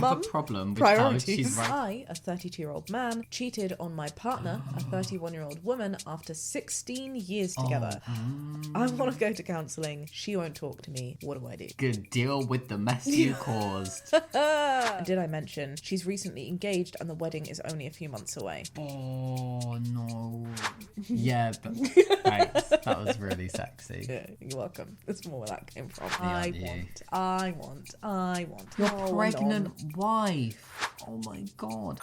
have a problem with how she's right. I, a 32-year-old man, cheated on my partner, a 31-year-old woman, after 16 years together. I want to go to counselling. She won't talk to me. What do I do? Good deal with the mess you caused. Did I mention she's recently engaged and the wedding is only a few months away? Oh, no. Yeah, but thanks. That was really sexy. Yeah, you're welcome. That's more where that came from. Yeah, I want. Your Oh, pregnant wife. Oh my god.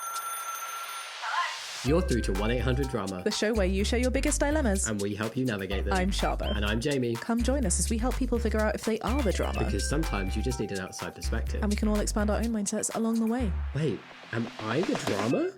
You're through to 1-800-DRAMA, The show where you share your biggest dilemmas. and we help you navigate them. I'm Shaaba. And I'm Jamie. Come join us as we help people figure out if they are the drama. Because sometimes you just need an outside perspective. And we can all expand our own mindsets along the way. Wait, am I the drama?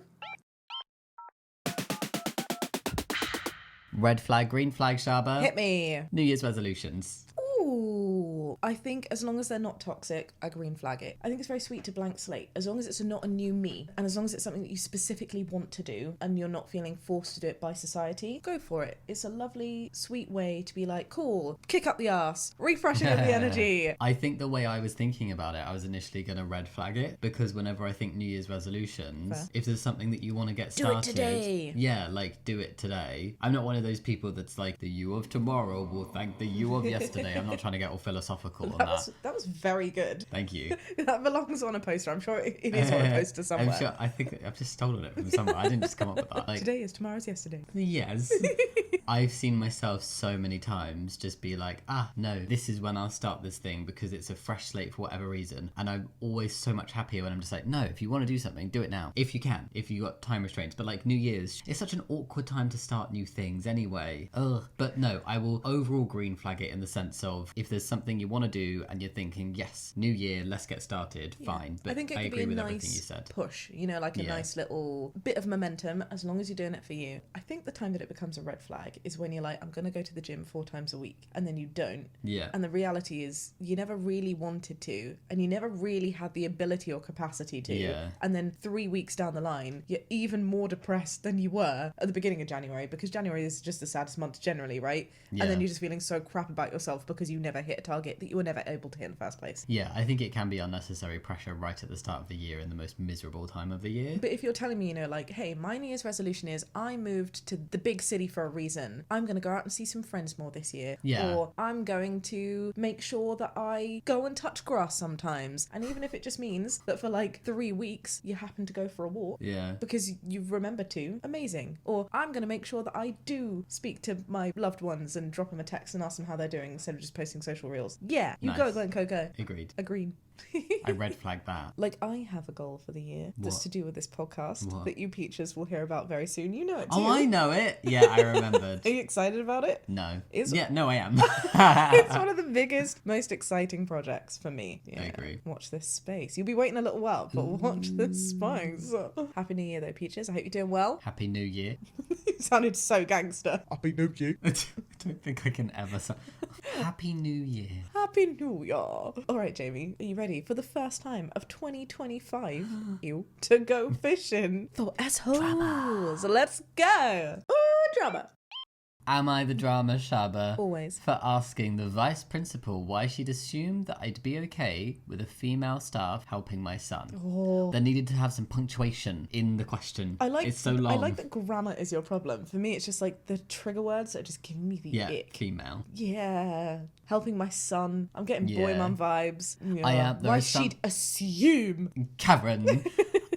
Red flag, green flag, Shaaba. Hit me. New Year's resolutions. Ooh, I think as long as they're not toxic, I green flag it. I think it's very sweet to blank slate. As long as it's not a new me, and as long as it's something that you specifically want to do, and you're not feeling forced to do it by society, go for it. It's a lovely, sweet way to be like, cool, kick up the ass, refreshing of the energy. I think the way I was thinking about it, I was initially going to red flag it, because whenever I think New Year's resolutions, Fair. if there's something that you want to get Do started... it today. Yeah, like, do it today. I'm not one of those people that's like, the you of tomorrow will thank the you of yesterday. I'm not trying to get all philosophical on that. That was very good. Thank you. That belongs on a poster. I'm sure it is on a poster somewhere. I'm sure, I think I've just stolen it from somewhere. I didn't just come up with that. Like, Today is tomorrow's yesterday. yes. I've seen myself so many times just be like, no, this is when I'll start this thing because it's a fresh slate for whatever reason. And I'm always so much happier when I'm just like, no, if you want to do something, do it now. If you can, if you got time restraints. But like New Year's, it's such an awkward time to start new things anyway. Ugh. But no, I will overall green flag it in the sense of if there's something you want to do and you're thinking, yes, new year, let's get started, fine. But I think it could agree be a with nice everything you said. push, you know, like a nice little bit of momentum as long as you're doing it for you. I think the time that it becomes a red flag is when you're like, I'm going to go to the gym 4 times a week and then you don't. Yeah. And the reality is you never really wanted to and you never really had the ability or capacity to. Yeah. And then 3 weeks down the line, you're even more depressed than you were at the beginning of January because January is just the saddest month generally, right? Yeah. And then you're just feeling so crap about yourself because you never hit a target that you were never able to hit in the first place. Yeah, I think it can be unnecessary pressure right at the start of the year in the most miserable time of the year. But if you're telling me, you know, like, hey, my New Year's resolution is I moved to the big city for a reason. I'm going to go out and see some friends more this year. Yeah. Or I'm going to make sure that I go and touch grass sometimes. And even if it just means that for like 3 weeks you happen to go for a walk. Yeah. Because you remember to. Amazing. Or I'm going to make sure that I do speak to my loved ones and drop them a text and ask them how they're doing instead of just posting social reels. Yeah. You Nice. go, Glen Coco. Agreed. Agreed. I red flagged that. Like, I have a goal for the year that's to do with this podcast that you peaches will hear about very soon. You know it too. Oh, I know it. Yeah, I remembered. Are you excited about it? No. Yeah, no, I am. It's one of the biggest, most exciting projects for me. Yeah. I agree. Watch this space. You'll be waiting a little while, but watch this space. Happy New Year, though, Peaches. I hope you're doing well. Happy New Year. You sounded so gangster. Happy New Year. I don't think I can ever say. Happy New Year. Happy New Year. All right, Jamie, are you ready for the first time of 2025 you to go fishing for assholes? Let's go. Ooh, drama. Am I the drama, Shaaba? Always. For asking the vice principal why she'd assumed that I'd be okay with a female staff helping my son. Oh. There needed to have some punctuation in the question. It's so long. I like that grammar is your problem. For me, it's just like the trigger words are just giving me the ick. Female. Yeah. Helping my son. I'm getting boy Yeah. mum vibes. Yeah. I am. Why she'd assume. Karen.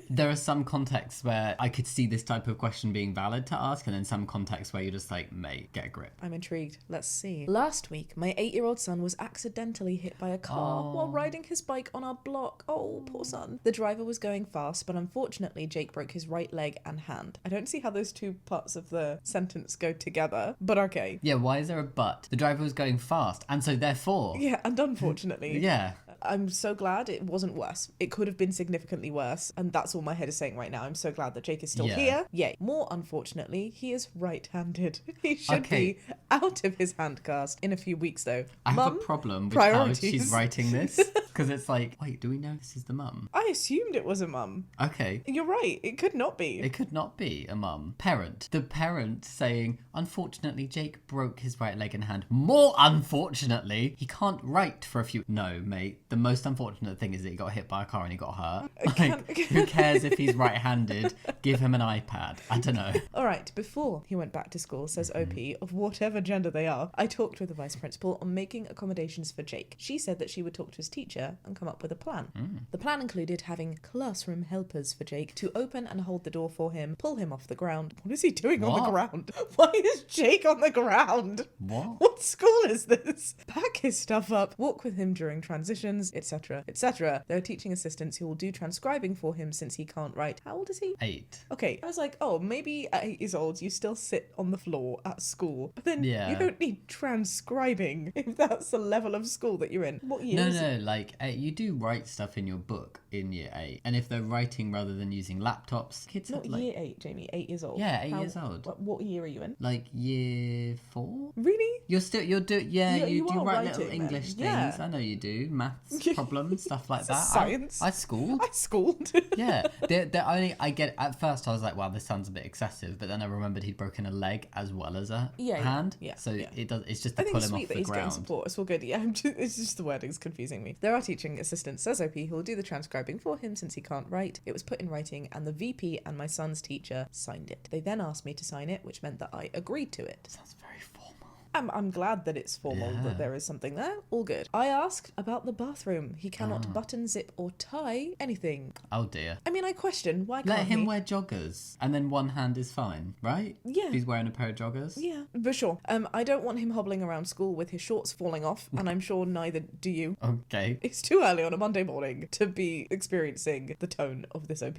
There are some contexts where I could see this type of question being valid to ask, and then some contexts where you're just like, mate, get a grip. I'm intrigued. Let's see. Last week, my 8-year-old son was accidentally hit by a car while riding his bike on our block. Oh, poor son. The driver was going fast, but unfortunately, Jake broke his right leg and hand. I don't see how those two parts of the sentence go together, but okay. Yeah, why is there a but? The driver was going fast, and so therefore... Yeah, and unfortunately. Yeah. I'm so glad it wasn't worse. It could have been significantly worse, and that's all my head is saying right now. I'm so glad that Jake is still here. Yay. More unfortunately, he is right-handed. He should be out of his hand cast in a few weeks, though. I have a problem with how she's writing this. Because it's like, wait, do we know this is the mum? I assumed it was a mum. Okay. You're right. It could not be. It could not be a mum. Parent. The parent saying, unfortunately, Jake broke his right leg and hand. More unfortunately, he can't write for a few... No, mate. The most unfortunate thing is that he got hit by a car and he got hurt. Like, who cares if he's right-handed? Give him an iPad. I don't know. All right, before he went back to school, says OP, of whatever gender they are, I talked with the vice principal on making accommodations for Jake. She said that she would talk to his teacher and come up with a plan. The plan included having classroom helpers for Jake to open and hold the door for him, pull him off the ground. What is he doing on the ground? Why is Jake on the ground? What school is this? Pack his stuff up, walk with him during transitions, etc., etc. There are teaching assistants who will do transcribing for him since he can't write. How old is he? 8. Okay, I was like, oh, maybe at 8 years old you still sit on the floor at school, but then Yeah. you don't need transcribing if that's the level of school that you're in. What year is it? No, like, you do write stuff in your book in year 8. And if they're writing rather than using laptops, kids Not have, like... year 8, Jamie, 8 years old. Yeah, 8 years old. What year are you in? Like, year 4? Really? You're Yeah, you you do are write writing little then. English Yeah. things. I know you do. Maths problems, stuff like It's that. science. I schooled. I schooled. Yeah. At first I was like, wow, this sounds a bit excessive, but then I remembered he'd broken a leg as well as a hand. Yeah. So Yeah. it's just I to think pull it's him sweet off that the he's getting ground. support. It's all good. Yeah, it's just the wording's confusing me. There are teaching assistants, says OP, who will do the transcribing for him since he can't write. It was put in writing and the VP and my son's teacher signed it. They then asked me to sign it, which meant that I agreed to it. Sounds very formal. I'm glad that it's formal, Yeah. that there is something there. All good. I asked about the bathroom. He cannot button, zip, or tie anything. Oh dear. I mean, I question, why can't Let him he? wear joggers, and then one hand is fine, right? Yeah. If he's wearing a pair of joggers. Yeah, for sure. I don't want him hobbling around school with his shorts falling off, and I'm sure neither do you. Okay. It's too early on a Monday morning to be experiencing the tone of this OP.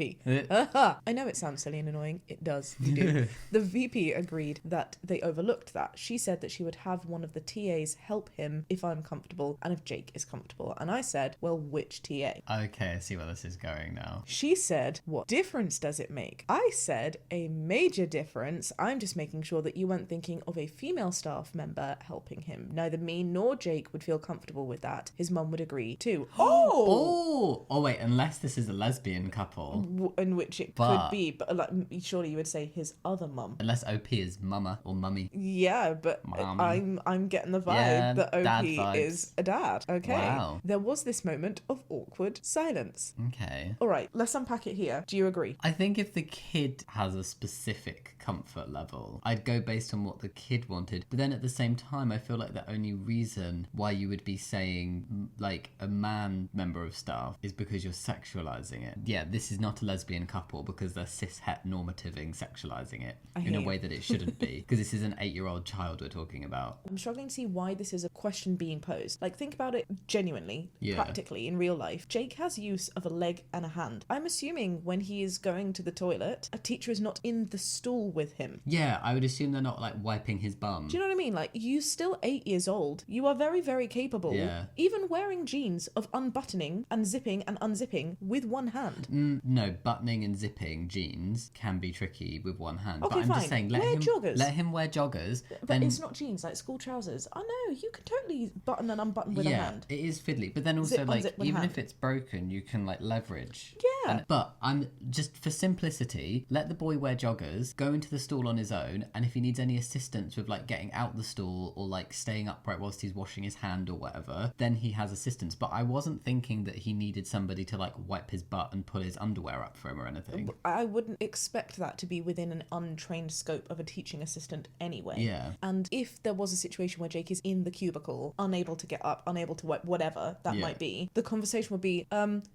Aha! I know it sounds silly and annoying. It does. You do. The VP agreed that they overlooked that. She said that she would have one of the TAs help him if I'm comfortable and if Jake is comfortable. And I said, well, which TA? Okay, I see where this is going now. She said, what difference does it make? I said, a major difference. I'm just making sure that you weren't thinking of a female staff member helping him. Neither me nor Jake would feel comfortable with that. His mum would agree too. Oh, wait, unless this is a lesbian couple. In which it could be, but like, surely you would say his other mum. Unless OP is mama or mummy. Yeah, but Mum. I'm getting the vibe Yeah, that OP dad vibes. is a dad. Okay. Wow. There was this moment of awkward silence. Okay. All right, let's unpack it here. Do you agree? I think if the kid has a specific comfort level, I'd go based on what the kid wanted. But then at the same time, I feel like the only reason why you would be saying like a man member of staff is because you're sexualizing it. Yeah, this is not a lesbian couple because they're cis-het normativing sexualizing it in a way that it shouldn't be. Because this is an 8-year-old child we're talking about. I'm struggling to see why this is a question being posed. Like, think about it genuinely, Yeah. practically, in real life. Jake has use of a leg and a hand. I'm assuming when he is going to the toilet, a teacher is not in the stall with him. Yeah, I would assume they're not like wiping his bum. Do you know what I mean? Like, you're still 8 years old. You are very, very capable. Yeah. Even wearing jeans of unbuttoning and zipping and unzipping with one hand. No, buttoning and zipping jeans can be tricky with one hand. Okay, but I'm fine. just saying, Wear joggers. let him wear joggers. But then it's not jeans, like school trousers. Oh no, you can totally button and unbutton with a yeah, hand. it is fiddly. But then also, Zip, like, unzip with even hand. if it's broken, you can like leverage. Yeah. But I'm just for simplicity, let the boy wear joggers, go into the stall on his own, and if he needs any assistance with like getting out the stall or like staying upright whilst he's washing his hand or whatever, then he has assistance. But I wasn't thinking that he needed somebody to like wipe his butt and pull his underwear up for him or anything. I wouldn't expect that to be within an untrained scope of a teaching assistant anyway. Yeah. And if there was a situation where Jake is in the cubicle, unable to get up, unable to wipe, whatever that might be, the conversation would be,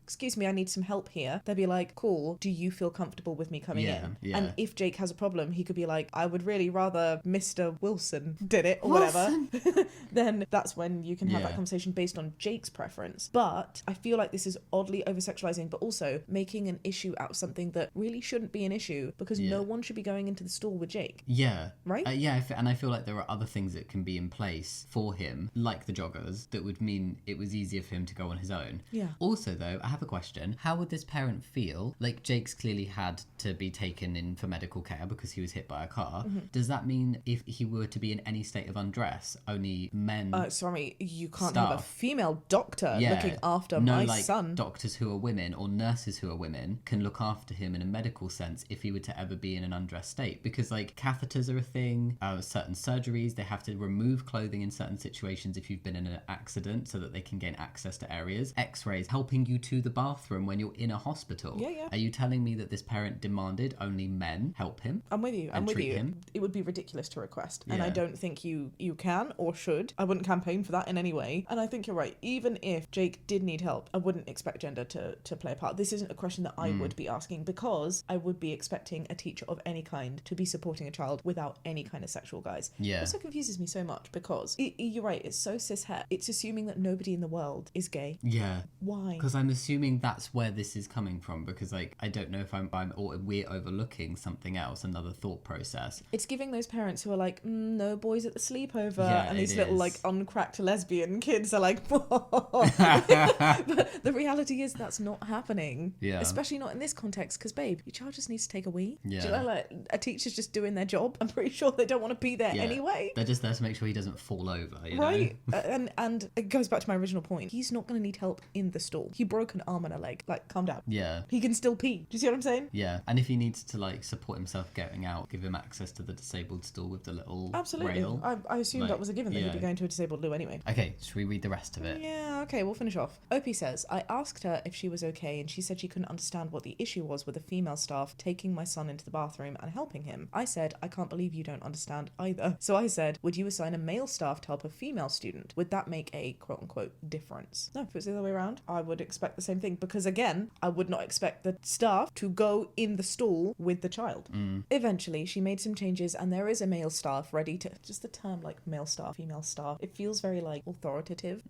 excuse me, I need some help here. They'd be like, cool, do you feel comfortable with me coming in? Yeah. And if Jake has a problem, he could be like, I would really rather Mr. Wilson did it or whatever. Then that's when you can have that Yeah. conversation based on Jake's preference. But I feel like this is oddly over-sexualizing, but also making an issue out of something that really shouldn't be an issue because no one should be going into the stall with Jake. Yeah. Right? And I feel like there are other things that can be in place for him, like the joggers, that would mean it was easier for him to go on his own. Yeah. Also, though, I have a question. How would this parent parent feel like Jake's clearly had to be taken in for medical care because he was hit by a car. Does that mean if he were to be in any state of undress, only men Sorry, you can't have a staff. female doctor looking after my son. Doctors who are women or nurses who are women can look after him in a medical sense if he were to ever be in an undressed state, because like catheters are a thing, certain surgeries, they have to remove clothing in certain situations if you've been in an accident so that they can gain access to areas. X-rays, helping you to the bathroom when you're in a hospital. Yeah. Are you telling me that this parent demanded only men help him? I'm with you. Him? It would be ridiculous to request, and I Yeah. don't think you can or should. I wouldn't campaign for that in any way. And I think you're right. Even if Jake did need help, I wouldn't expect gender to play a part. This isn't a question that I would be asking, because I would be expecting a teacher of any kind to be supporting a child without any kind of sexual guise. Yeah. It also confuses me so much because you're right. It's so cishet. It's assuming that nobody in the world is gay. Yeah. Why? Because I'm assuming that's where this is coming from, because like I don't know if we're overlooking something else, another thought process. It's giving those parents who are like, no boys at the sleepover, Yeah, and these it little is. like uncracked lesbian kids are like, but the reality is that's not happening. Yeah. Especially not in this context, because babe, your child just needs to take a wee. Yeah. Do you know, like a teacher's just doing their job. I'm pretty sure they don't want to be there Yeah. anyway. They're just there to make sure he doesn't fall over, you Right, know? and it goes back to my original point. He's not going to need help in the stall. He broke an arm and a leg. Like, calm down. Yeah. He can still pee. Do you see what I'm saying? Yeah, and if he needs to like support himself getting out, give him access to the disabled stall with the little Absolutely. rail. I assumed that Like, was a given that he'd yeah. be going to a disabled loo anyway. Okay, should we read the rest of it? Yeah, okay, we'll finish off. Opie says, I asked her if she was okay, and she said she couldn't understand what the issue was with a female staff taking my son into the bathroom and helping him. I said, I can't believe you don't understand either. So I said, would you assign a male staff to help a female student? Would that make a quote-unquote difference? No, if it was the other way around, I would expect the same thing, because again, I would not expect the staff to go in the stall with the child. Eventually, she made some changes, and there is a male staff ready to... Just the term, like, male staff, female staff, it feels very, like, authoritative.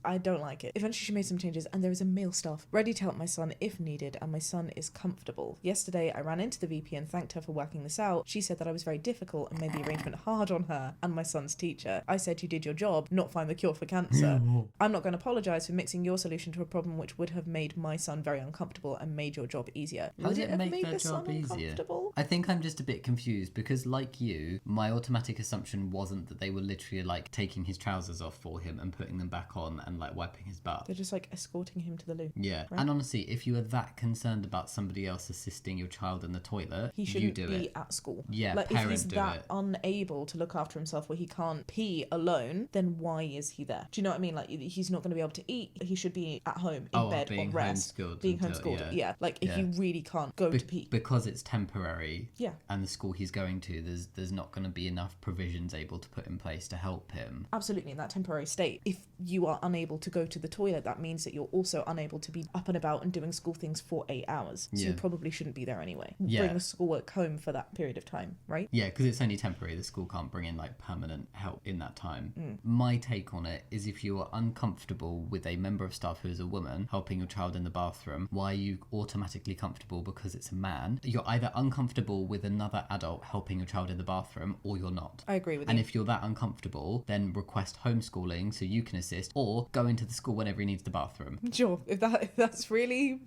I don't like it. Eventually, she made some changes, and there is a male staff ready to help my son if needed, and my son is comfortable. Yesterday, I ran into the VP and thanked her for working this out. She said that I was very difficult and made the arrangement hard on her and my son's teacher. I said, you did your job, not find the cure for cancer. I'm not going to apologise for mixing your solution to a problem which would have made my son very uncomfortable and made your job easier. How Would did it have make made their the son job easier? uncomfortable? I think I'm just a bit confused because, like you, my automatic assumption wasn't that they were literally like taking his trousers off for him and putting them back on and like wiping his butt. They're just like escorting him to the loo. Yeah, Right. and honestly, if you are that concerned about somebody else assisting your child in the toilet, He you shouldn't do be it. at school. Yeah, like if parent he's do that it. unable to look after himself where he can't pee alone, then why is he there? Do you know what I mean? Like he's not going to be able to eat. He should be at home in bed being on rest, homeschooled being until- homeschooled. yeah. Like if Yeah. you really can't go to pee. Because it's temporary. Yeah. And the school he's going to, there's not going to be enough provisions able to put in place to help him. Absolutely, in that temporary state. If you are unable to go to the toilet, that means that you're also unable to be up and about and doing school things for 8 hours. So you Yeah. probably shouldn't be there anyway. Yeah. Bring the schoolwork home for that period of time, right? Yeah, because it's only temporary. The school can't bring in like permanent help in that time. Mm. My take on it is if you are uncomfortable with a member of staff who is a woman helping your child in the bathroom, why are you automatically comfortable because it's a man? You're either uncomfortable with another adult helping your child in the bathroom or you're not. I agree with And you. if you're that uncomfortable, then request homeschooling so you can assist, or go into the school whenever he needs the bathroom. Sure, if that's really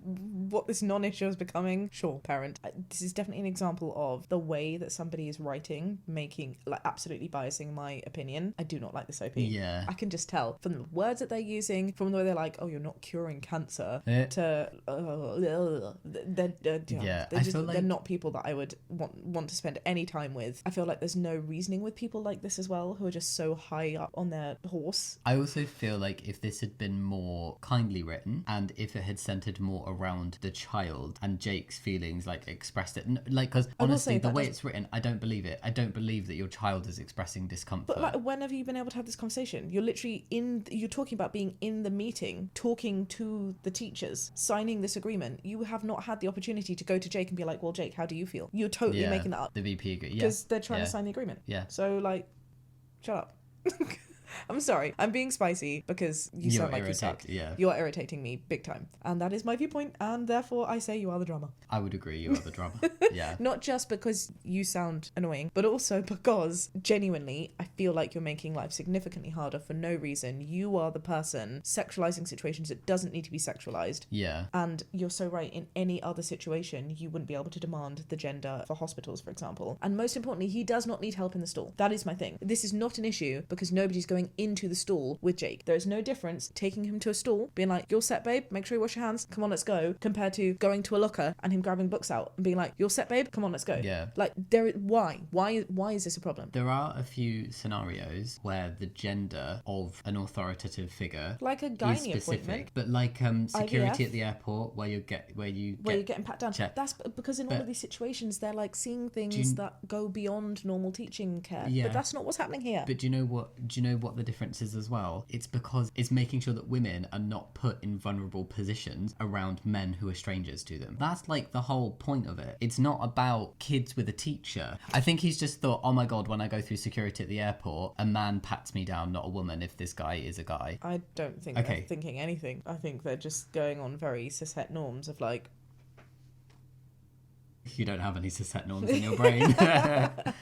what this non-issue is becoming, sure, parent. This is definitely an example of the way that somebody is writing, making, like, absolutely biasing my opinion. I do not like this OP. Yeah. I can just tell from the words that they're using, from the way they're like, oh, you're not curing cancer, Eh. to, Yeah, I they're, feel like- they're not people that I would want to spend any time with. I feel like there's no reasoning with people like this as well, who are just so high up on their horse. I also feel like if this had been more kindly written and if it had centered more around the child and Jake's feelings, like expressed it, like, because I will honestly, say the that way does- it's written, I don't believe it. I don't believe that your child is expressing discomfort. But like, when have you been able to have this conversation? You're literally you're talking about being in the meeting, talking to the teachers, signing this agreement. You have not had the opportunity to go to Jake and be like, well, Jake, how do you feel? You're totally Yeah, making that up the VP agree. Yeah. because they're trying Yeah. to sign the agreement. Yeah. So like, shut up. I'm sorry. I'm being spicy because you You're sound like you suck. yeah. You're irritating me big time. And that is my viewpoint, and therefore I say you are the drama. I would agree you are the drama. Yeah. Not just because you sound annoying, but also because genuinely I feel like you're making life significantly harder for no reason. You are the person sexualizing situations that doesn't need to be sexualized. Yeah. And you're so right, in any other situation, you wouldn't be able to demand the gender for hospitals, for example. And most importantly, he does not need help in the stall. That is my thing. This is not an issue because nobody's going into the stall with Jake. There is no difference taking him to a stall, being like, you're set, babe, make sure you wash your hands, come on, let's go, compared to going to a locker and him grabbing books out and being like, you're set, babe, come on, let's go. Yeah. Like, why is this a problem? There are a few scenarios where the gender of an authoritative figure Like a is gynae specific, appointment. but like security IVF. at the airport where you're getting pat down. checked. That's because in all of these situations, they're like seeing things that go beyond normal teaching care. Yeah. But that's not what's happening here. But do you know what the difference is as well? It's because it's making sure that women are not put in vulnerable positions around men who are strangers to them. That's like the whole point of it. It's not about kids with a teacher. I think he's just thought, oh my god, when I go through security at the airport, a man pats me down, not a woman, if this guy is a guy. I don't think Okay. they're thinking anything. I think they're just going on very cishet norms of like, You don't have any cishet norms in your brain.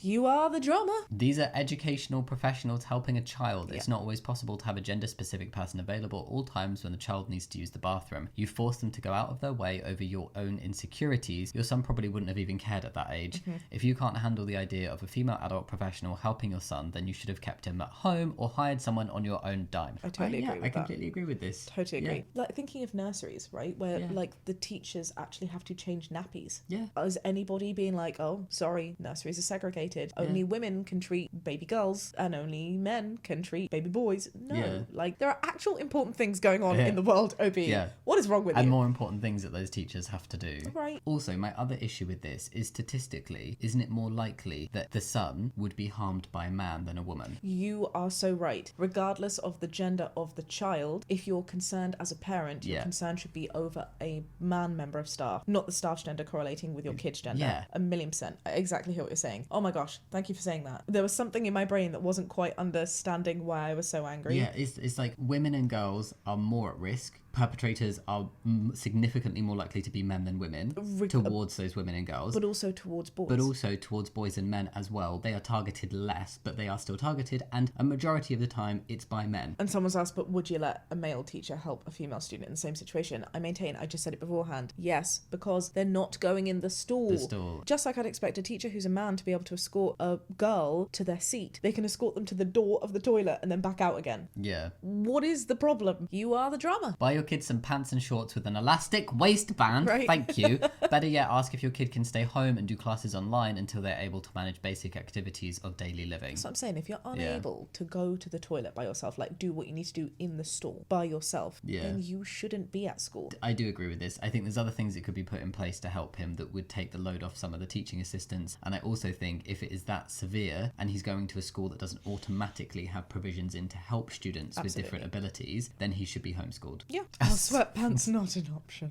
you are the drama. These are educational professionals helping a child. It's not always possible to have a gender-specific person available at all times when the child needs to use the bathroom. You force them to go out of their way over your own insecurities. Your son probably wouldn't have even cared at that age. If you can't handle the idea of a female adult professional helping your son, then you should have kept him at home or hired someone on your own dime. I totally agree with I that. completely agree with this. Totally agree. Yeah. Like thinking of nurseries, right? Where Yeah. like the teachers actually have to change nappies. Yeah. Is anybody being like, oh, sorry, nurseries are segregated. Only women can treat baby girls and only men can treat baby boys. No. Yeah. Like there are actual important things going on Yeah. in the world, OB. Yeah. What is wrong with And you? more important things that those teachers have to do. Right. Also, my other issue with this is statistically, isn't it more likely that the son would be harmed by a man than a woman? You are so right. Regardless of the gender of the child, if you're concerned as a parent, your Yeah. concern should be over a man member of staff, not the staff's gender correlating with your kid's gender. Yeah. 1,000,000%. I exactly hear what you're saying. Oh my gosh, thank you for saying that. There was something in my brain that wasn't quite understanding why I was so angry. Yeah, it's like women and girls are more at risk. Perpetrators are significantly more likely to be men than women towards those women and girls. But also towards boys. But also towards boys and men as well. They are targeted less, but they are still targeted, and a majority of the time it's by men. And someone's asked, but would you let a male teacher help a female student in the same situation? I maintain, I just said it beforehand, yes, because they're not going in the stall. Just like I'd expect a teacher who's a man to be able to escort a girl to their seat. They can escort them to the door of the toilet and then back out again. Yeah. What is the problem? You are the drama. Buy your kid some pants and shorts with an elastic waistband. Right. Thank you. Better yet, ask if your kid can stay home and do classes online until they're able to manage basic activities of daily living. That's what I'm saying. If you're unable to go to the toilet by yourself, like do what you need to do in the stall by yourself, then you shouldn't be at school. I do agree with this. I think there's other things that could be put in place to help him that would take the load off some of the teaching assistants. And I also think if it is that severe and he's going to a school that doesn't automatically have provisions in to help students with different abilities, then he should be homeschooled. Yeah. Are sweatpants not an option?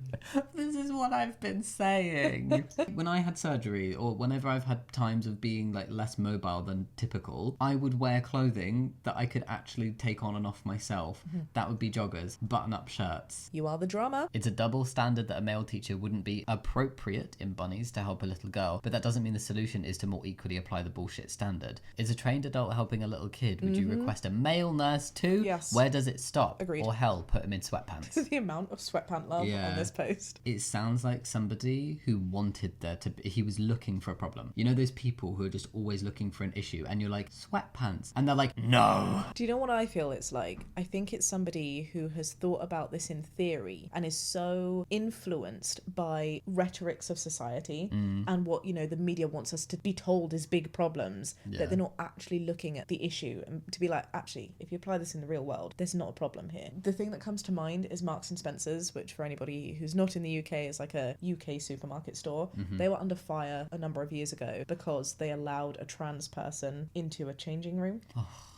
This is what I've been saying. When I had surgery, or whenever I've had times of being like less mobile than typical, I would wear clothing that I could actually take on and off myself. That would be joggers, button-up shirts. You are the drama. It's a double standard that a male teacher wouldn't be appropriate in bunnies to help a little girl, but that doesn't mean the solution is to more equally apply the bullshit standard. Is a trained adult helping a little kid? Would you request a male nurse too? Yes. Where does it stop? Agreed. Or hell, put him in sweatpants. The amount of sweatpant love on this post. It sounds like somebody who wanted there to be, he was looking for a problem. You know those people who are just always looking for an issue and you're like, sweatpants. And they're like, no. Do you know what I feel it's like? I think it's somebody who has thought about this in theory and is so influenced by rhetorics of society and what, you know, the media wants us to be told is big problems that they're not actually looking at the issue and to be like, actually, if you apply this in the real world, there's not a problem here. The thing that comes to mind is is Marks and Spencer's, which for anybody who's not in the UK is like a UK supermarket store. They were under fire a number of years ago because they allowed a trans person into a changing room.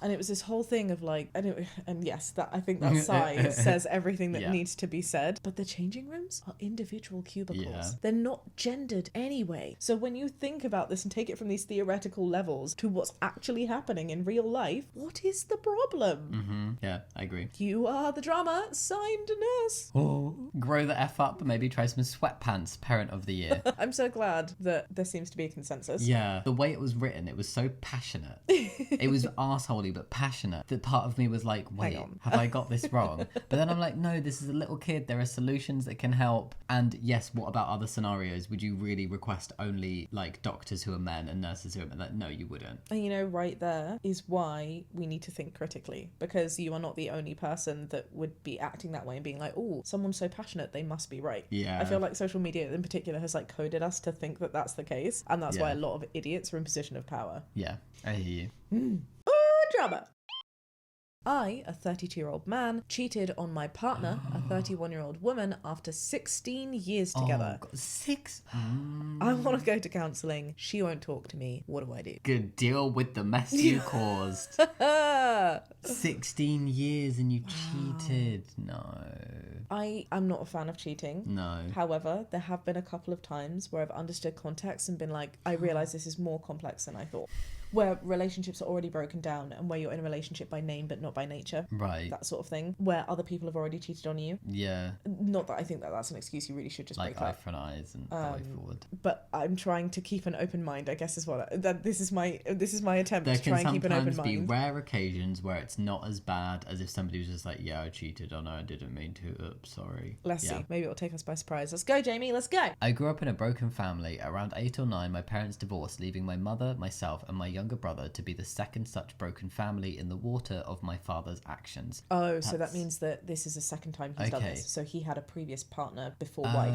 And it was this whole thing of like, and yes, that I think that size says everything that needs to be said. But the changing rooms are individual cubicles. Yeah. They're not gendered anyway. So when you think about this and take it from these theoretical levels to what's actually happening in real life, what is the problem? Yeah, I agree. You are the drama, signed nurse. Grow the F up, maybe try some sweatpants, parent of the year. I'm so glad that there seems to be a consensus. Yeah, the way it was written, it was so passionate. It was arseholey but passionate that part of me was like, wait, have I got this wrong? But then I'm like, no, this is a little kid. There are solutions that can help. And yes, what about other scenarios? Would you really request only like doctors who are men and nurses who are men? Like, no, you wouldn't. And you know, right there is why we need to think critically, because you are not the only person that would be acting that way and being like, oh, someone's so passionate, they must be right. Yeah. I feel like social media in particular has like coded us to think that that's the case. And that's why a lot of idiots are in position of power. Yeah, I hear you. Drama. I, a 32-year-old man, cheated on my partner, a 31-year-old woman, after 16 years together. Oh, God, 6? I want to go to counselling. She won't talk to me. What do I do? Good, deal with the mess you caused. 16 years and you cheated. No. I am not a fan of cheating. No. However, there have been a couple of times where I've understood context and been like, I realise this is more complex than I thought. Where relationships are already broken down and where you're in a relationship by name but not by nature. Right. That sort of thing. Where other people have already cheated on you. Yeah. Not that I think that that's an excuse. You really should just break up. Like eye for an eye and the way forward. But I'm trying to keep an open mind, I guess is what this is my attempt to try and keep an open mind. There can sometimes be rare occasions where it's not as bad as if somebody was just like, yeah, I cheated. Oh no, I didn't mean to. Oops, sorry. Let's see. Maybe it'll take us by surprise. Let's go, Jamie. Let's go. I grew up in a broken family. Around 8 or 9, my parents divorced, leaving my mother, myself, and my younger brother to be the second such broken family in the water of my father's actions. So that means that this is the second time he's done this. So he had a previous partner before wife.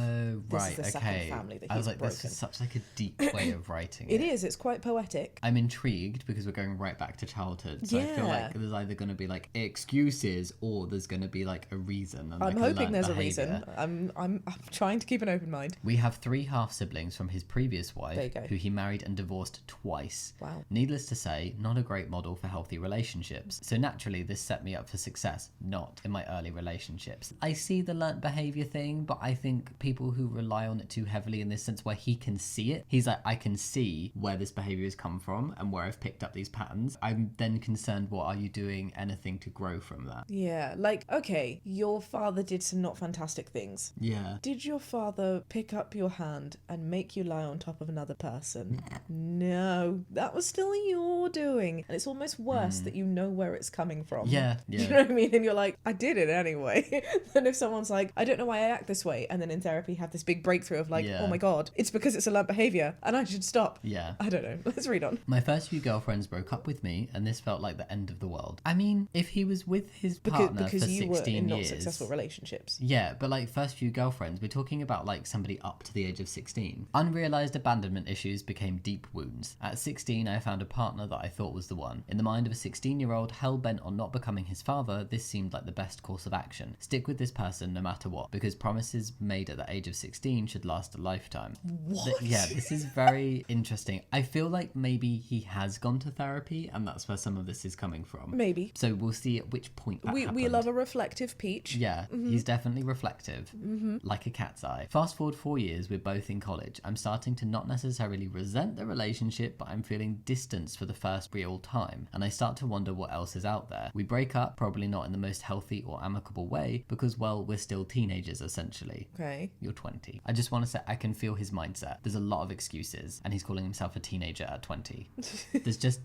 This is the second family that he's I was like, broken. this is such like a deep way of writing it. It is. It's quite poetic. I'm intrigued because we're going right back to childhood. So I feel like there's either going to be like excuses or there's going to be like a reason. And, I'm hoping there's a reason. I'm trying to keep an open mind. We have 3 half siblings from his previous wife, who he married and divorced twice. Wow. Needless to say, not a great model for healthy relationships. So naturally, this set me up for success, not in my early relationships. I see the learnt behavior thing, but I think people who rely on it too heavily in this sense where he can see it, he's like, I can see where this behavior has come from and where I've picked up these patterns. I'm then concerned, what are you doing anything to grow from that? Yeah, like, okay, your father did some not fantastic things. Yeah. Did your father pick up your hand and make you lie on top of another person? No, that was still your doing. And it's almost worse that you know where it's coming from. Yeah. Do you know what I mean? And you're like, I did it anyway. Than if someone's like, I don't know why I act this way. And then in therapy have this big breakthrough of like, oh my God, it's because it's a learned behaviour and I should stop. Yeah. I don't know. Let's read on. My first few girlfriends broke up with me and this felt like the end of the world. I mean, if he was with his partner because for you 16 were in years. not successful relationships. Yeah, but like first few girlfriends, we're talking about like somebody up to the age of 16. Unrealised abandonment issues became deep wounds. At 16, I found a partner that I thought was the one. In the mind of a 16-year-old hell-bent on not becoming his father, this seemed like the best course of action. Stick with this person no matter what, because promises made at the age of 16 should last a lifetime. What? This is very interesting. I feel like maybe he has gone to therapy and that's where some of this is coming from. Maybe. So we'll see at which point that we happened. love a reflective peach. Yeah, he's definitely reflective, like a cat's eye. Fast forward 4 years, we're both in college. I'm starting to not necessarily resent the relationship, but I'm feeling distance for the first real time. And I start to wonder what else is out there. We break up, probably not in the most healthy or amicable way, because, well, we're still teenagers, essentially. Okay. You're 20. I just want to say, I can feel his mindset. There's a lot of excuses, and he's calling himself a teenager at 20.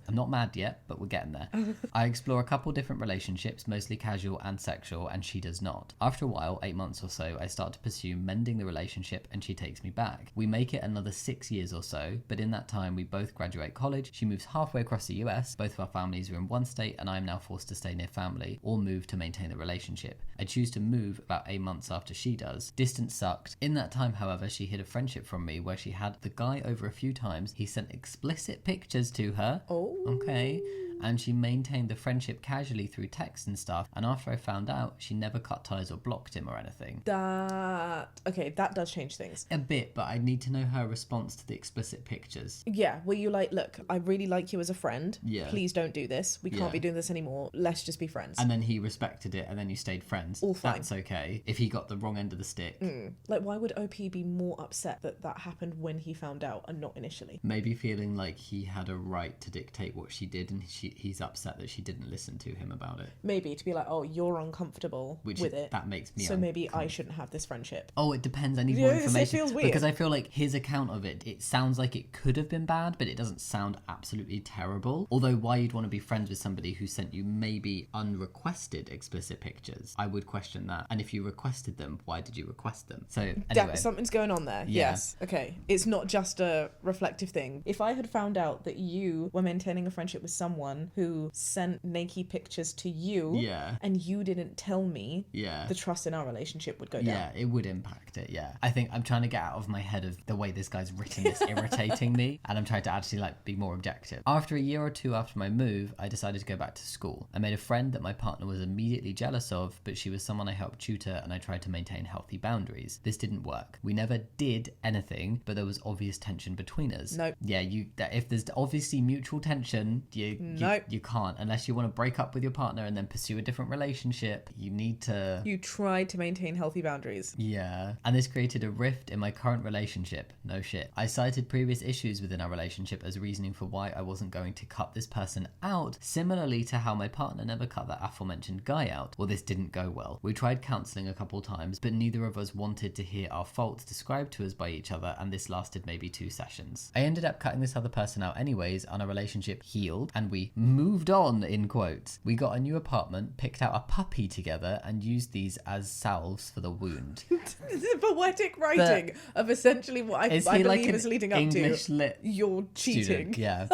I'm not mad yet, but we're getting there. I explore a couple different relationships, mostly casual and sexual, and she does not. After a while, 8 months or so, I start to pursue mending the relationship, and she takes me back. We make it another 6 years or so, but in that time, we both graduate college. She moves halfway across the US. Both of our families are in one state, and I am now forced to stay near family or move to maintain the relationship. I choose to move about 8 months after she does. Distance sucked. In that time, however, she hid a friendship from me where she had the guy over a few times. He sent explicit pictures to her. Oh. Okay. and she maintained the friendship casually through text and stuff, and after I found out, she never cut ties or blocked him or anything. That does change things. A bit, but I need to know her response to the explicit pictures. Yeah, were you like, look, I really like you as a friend. Yeah. Please don't do this. We can't be doing this anymore. Let's just be friends. And then he respected it, and then you stayed friends. All fine. That's okay. If he got the wrong end of the stick. Like, why would OP be more upset that that happened when he found out and not initially? Maybe feeling like he had a right to dictate what she did, and he's upset that she didn't listen to him about it. Maybe to be like, oh, you're uncomfortable with it. That makes me so maybe I shouldn't have this friendship. Oh, it depends. I need more information. It feels weird. Because I feel like his account of it sounds like it could have been bad, but it doesn't sound absolutely terrible. Although why you'd want to be friends with somebody who sent you maybe unrequested explicit pictures, I would question that. And if you requested them, why did you request them? So anyway. Something's going on there. Yeah. Yes. Okay. It's not just a reflective thing. If I had found out that you were maintaining a friendship with someone who sent naked pictures to you, and you didn't tell me, the trust in our relationship would go down. Yeah, it would impact it. Yeah, I think I'm trying to get out of my head of the way this guy's written this irritating me, and I'm trying to actually like be more objective. After a year or two after my move, I decided to go back to school. I made a friend that my partner was immediately jealous of, but she was someone I helped tutor, and I tried to maintain healthy boundaries. This didn't work. We never did anything, but there was obvious tension between us. Nope. Yeah, if there's obviously mutual tension, you can't, unless you want to break up with your partner and then pursue a different relationship. You tried to maintain healthy boundaries. Yeah, and this created a rift in my current relationship. No shit. I cited previous issues within our relationship as reasoning for why I wasn't going to cut this person out, similarly to how my partner never cut that aforementioned guy out. Well, this didn't go well. We tried counselling a couple times, but neither of us wanted to hear our faults described to us by each other, and this lasted maybe 2 sessions. I ended up cutting this other person out anyways, and our relationship healed, and we moved on, in quotes. We got a new apartment, picked out a puppy together, and used these as salves for the wound. This is poetic writing of essentially what I believe like is leading up English to. Lit You're cheating. Student, yeah.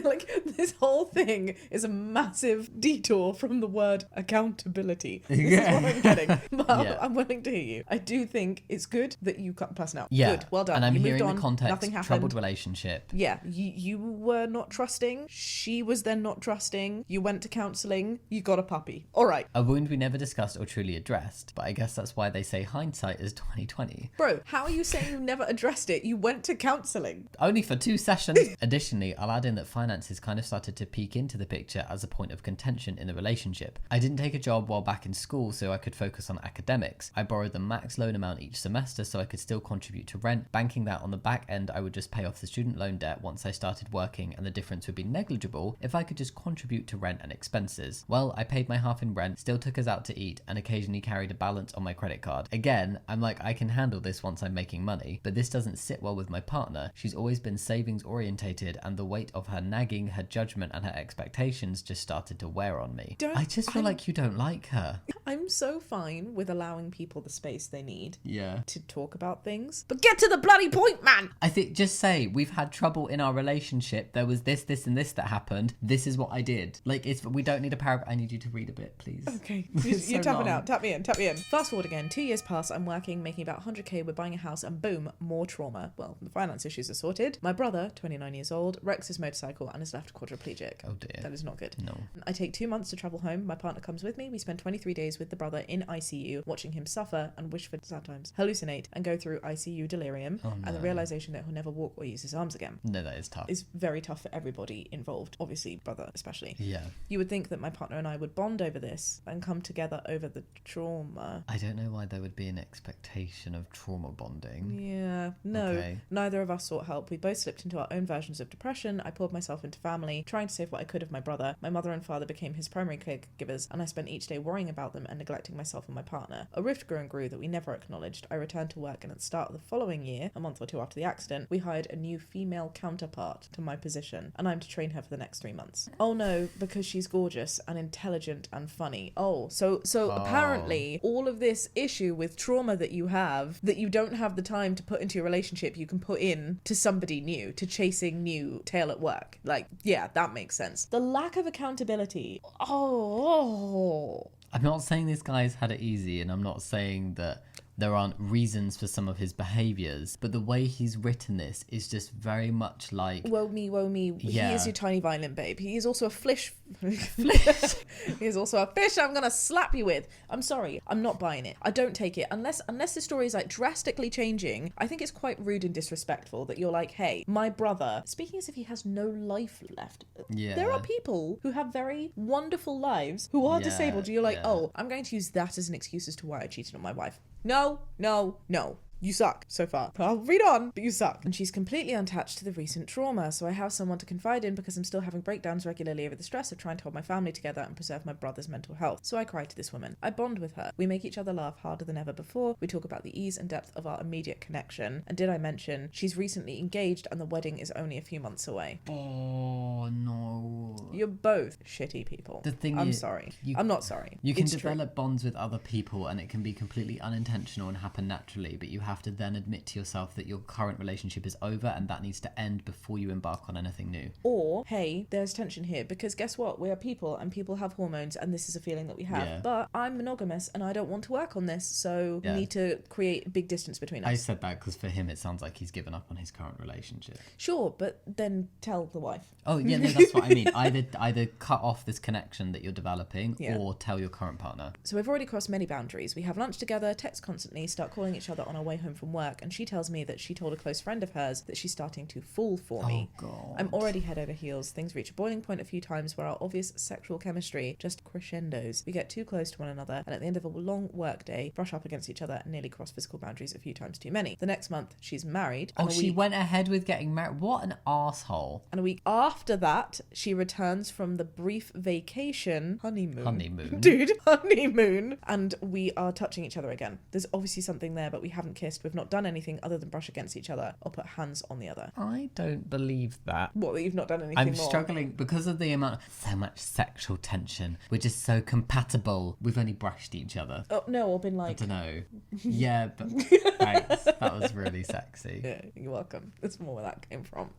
Like, this whole thing is a massive detour from the word accountability. This is what I'm getting. But I'm willing to hear you. I do think it's good that you cut the person out. Yeah. Good. Well done. And I'm you hearing moved on, the context, nothing happened. troubled relationship. Yeah. You were not trusting. She was then not trusting. You went to counselling. You got a puppy. All right. A wound we never discussed or truly addressed, but I guess that's why they say hindsight is 2020. Bro, how are you saying you never addressed it? You went to counselling. Only for 2 sessions. Additionally, I'll add in that finances kind of started to peek into the picture as a point of contention in the relationship. I didn't take a job while back in school so I could focus on academics. I borrowed the max loan amount each semester so I could still contribute to rent, banking that on the back end I would just pay off the student loan debt once I started working, and the difference would be negligible if I could just contribute to rent and expenses. Well, I paid my half in rent, still took us out to eat, and occasionally carried a balance on my credit card. Again, I'm like, I can handle this once I'm making money, but this doesn't sit well with my partner. She's always been savings orientated, and the weight of her nagging, her judgment, and her expectations just started to wear on me. I just feel like you don't like her. I'm so fine with allowing people the space they need to talk about things, but get to the bloody point, man. I think just say, we've had trouble in our relationship. There was this, and this that happened. This is what I did. Like, we don't need a paragraph. I need you to read a bit, please. Okay. You're tapping out. Tap me in. Fast forward again. 2 years pass. I'm working, making about 100k. We're buying a house, and boom, more trauma. Well, the finance issues are sorted. My brother, 29 years old, wrecks his motorcycle and is left quadriplegic. Oh dear. That is not good. No. I take 2 months to travel home. My partner comes with me. We spend 23 days with the brother in ICU, watching him suffer and wish for sad times, hallucinate, and go through ICU delirium, and the realization that he'll never walk or use his arms again. No, that is tough. It's very tough for everybody involved. Obviously, brother especially. Yeah. You would think that my partner and I would bond over this and come together over the trauma. I don't know why there would be an expectation of trauma bonding. Yeah. No. Okay. Neither of us sought help. We both slipped into our own versions of depression. I poured myself into family, trying to save what I could of my brother. My mother and father became his primary caregivers, and I spent each day worrying about them and neglecting myself and my partner. A rift grew and grew that we never acknowledged. I returned to work, and at the start of the following year, a month or 2 after the accident, we hired a new female counterpart to my position, and I'm to train her for the next 3 months. Oh no, because she's gorgeous and intelligent and funny. So apparently all of this issue with trauma that you have, that you don't have the time to put into your relationship, you can put in to somebody new, to chasing new tail at work. Like, yeah, that makes sense. The lack of accountability. Oh. I'm not saying this guy's had it easy, and I'm not saying that there aren't reasons for some of his behaviours, but the way he's written this is just very much like... Woe me, woe me. Yeah. He is your tiny violent babe. He is also a flish. He is also a fish I'm gonna slap you with. I'm sorry. I'm not buying it. I don't take it. Unless the story is like drastically changing, I think it's quite rude and disrespectful that you're like, hey, my brother, speaking as if he has no life left. Yeah. There are people who have very wonderful lives who are Yeah, disabled. You're like, yeah. oh, I'm going to use that as an excuse as to why I cheated on my wife. No, no, no. You suck so far. I'll read on, but you suck. And she's completely unattached to the recent trauma, so I have someone to confide in because I'm still having breakdowns regularly over the stress of trying to hold my family together and preserve my brother's mental health. So I cry to this woman. I bond with her. We make each other laugh harder than ever before. We talk about the ease and depth of our immediate connection. And did I mention, she's recently engaged and the wedding is only a few months away. Oh, no. You're both shitty people. The thing I'm is, sorry. you- I'm not sorry. You can It's true. develop bonds with other people and it can be completely unintentional and happen naturally, but you have to then admit to yourself that your current relationship is over and that needs to end before you embark on anything new. Or, hey, there's tension here because guess what? We are people and people have hormones and this is a feeling that we have. Yeah. But I'm monogamous and I don't want to work on this, so Yeah. we need to create a big distance between us. I said that because for him it sounds like he's given up on his current relationship. Sure, but then tell the wife. Oh yeah, no, that's what I mean. Either cut off this connection that you're developing Yeah. or tell your current partner. So we've already crossed many boundaries. We have lunch together, text constantly, start calling each other on our way home from work, and she tells me that she told a close friend of hers that she's starting to fall for me. Oh god. I'm already head over heels. Things reach a boiling point a few times where our obvious sexual chemistry just crescendos. We get too close to one another, and at the end of a long work day, brush up against each other and nearly cross physical boundaries a few times too many. The next month, she's married. Oh, and she went ahead with getting married. What an arsehole. And a week after that, she returns from the brief vacation honeymoon. Dude, honeymoon. And we are touching each other again. There's obviously something there, but we haven't kissed. We've not done anything other than brush against each other or put hands on the other. I don't believe that. What, that you've not done anything I'm more? struggling because of the amount, so much sexual tension. We're just so compatible. We've only brushed each other. Oh, no, or been I like... don't know. Yeah, but thanks. That was really sexy. Yeah, you're welcome. That's more where that came from.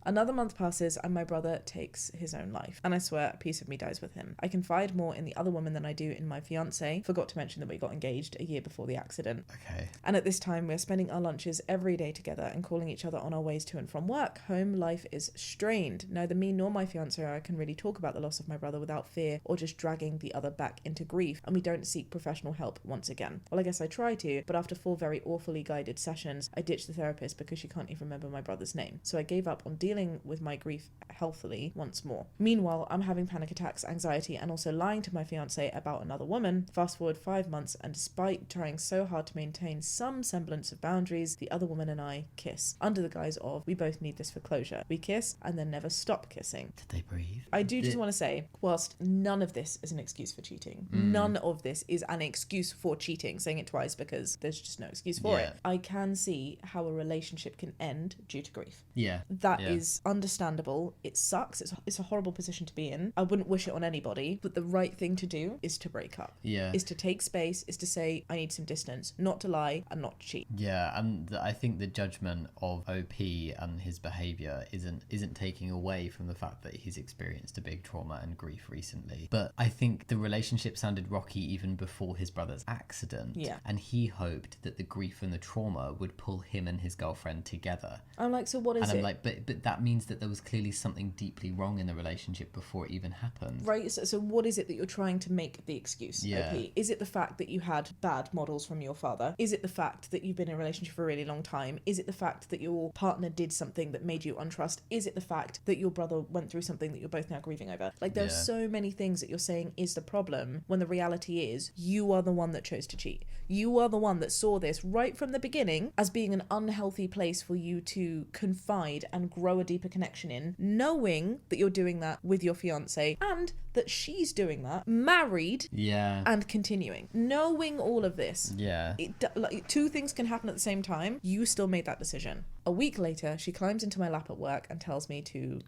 Another month passes and my brother takes his own life. And I swear, a piece of me dies with him. I confide more in the other woman than I do in my fiancé. Forgot to mention that we got engaged a year before the accident. Okay. And at this time, we're spending our lunches every day together and calling each other on our ways to and from work. Home life is strained. Neither me nor my fiancé or I can really talk about the loss of my brother without fear or just dragging the other back into grief. And we don't seek professional help once again. Well, I guess I try to, but after 4 very awfully guided sessions, I ditched the therapist because she can't even remember my brother's name. So I gave up on dealing with my grief healthily once more. Meanwhile, I'm having panic attacks, anxiety, and also lying to my fiancé about another woman. Fast forward 5 months, and despite trying so hard to maintain some semblance of boundaries, the other woman and I kiss, under the guise of, we both need this for closure. We kiss, and then never stop kissing. Did they breathe? I do just want to say, whilst none of this is an excuse for cheating, none of this is an excuse for cheating, saying it twice because there's just no excuse for Yeah. it, I can see how a relationship can end due to grief. Yeah. That Yeah. is understandable. It sucks. It's a horrible position to be in. I wouldn't wish it on anybody, but the right thing to do is to break up. Yeah. Is to take space, is to say, I need some distance, not to lie and not to cheat. Yeah, and I think the judgment of OP and his behaviour isn't taking away from the fact that he's experienced a big trauma and grief recently. But I think the relationship sounded rocky even before his brother's accident. Yeah. And he hoped that the grief and the trauma would pull him and his girlfriend together. I'm like, so what is And it? I'm like, but that means that there was clearly something deeply wrong in the relationship before it even happened. Right, so what is it that you're trying to make the excuse? Yeah. OP? Is it the fact that you had bad models from your father? Is it the fact that you've been in a relationship for a really long time? Is it the fact that your partner did something that made you untrust? Is it the fact that your brother went through something that you're both now grieving over? Like, there are Yeah. so many things that you're saying is the problem, when the reality is you are the one that chose to cheat. You are the one that saw this right from the beginning as being an unhealthy place for you to confide and grow a deeper connection in, knowing that you're doing that with your fiance and that she's doing that, married Yeah. and continuing. Knowing all of this, Yeah. like, 2 things can happen at the same time. You still made that decision. A week later, she climbs into my lap at work and tells me to...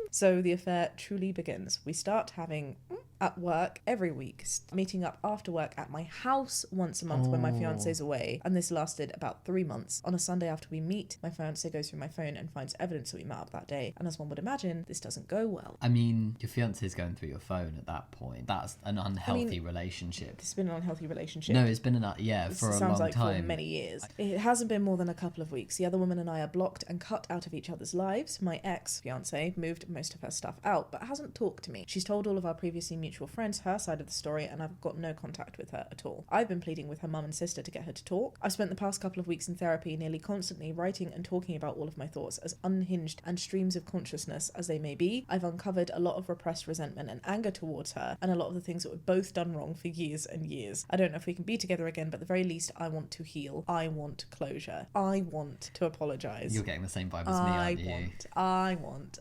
So the affair truly begins. We start having at work every week, meeting up after work at my house once a month when my fiance's away. And this lasted about 3 months. On a Sunday after we meet, my fiance goes through my phone and finds evidence that we met up that day. And as one would imagine, this doesn't go well. I mean, your fiance's going through your phone at that point. That's an unhealthy relationship. It's been an unhealthy relationship. No, it's been for a long time. For many years. It hasn't been more than a couple of weeks. The other woman and I are blocked and cut out of each other's lives. My ex-fiance moved most of her stuff out, but hasn't talked to me. She's told all of our previously mutual friends her side of the story, and I've got no contact with her at all. I've been pleading with her mum and sister to get her to talk. I've spent the past couple of weeks in therapy, nearly constantly writing and talking about all of my thoughts, as unhinged and streams of consciousness as they may be. I've uncovered a lot of repressed resentment and anger towards her, and a lot of the things that we've both done wrong for years and years. I don't know if we can be together again, but at the very least, I want to heal. I want closure. I want to apologise. You're getting the same vibe as me, aren't you? I want.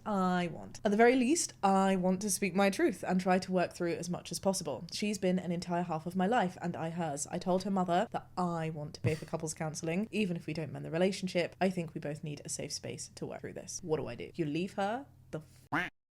At the very least, I want to speak my truth and try to work through as much as possible. She's been an entire half of my life, and I hers. I told her mother that I want to pay for couples counselling, even if we don't mend the relationship. I think we both need a safe space to work through this. What do? You leave her the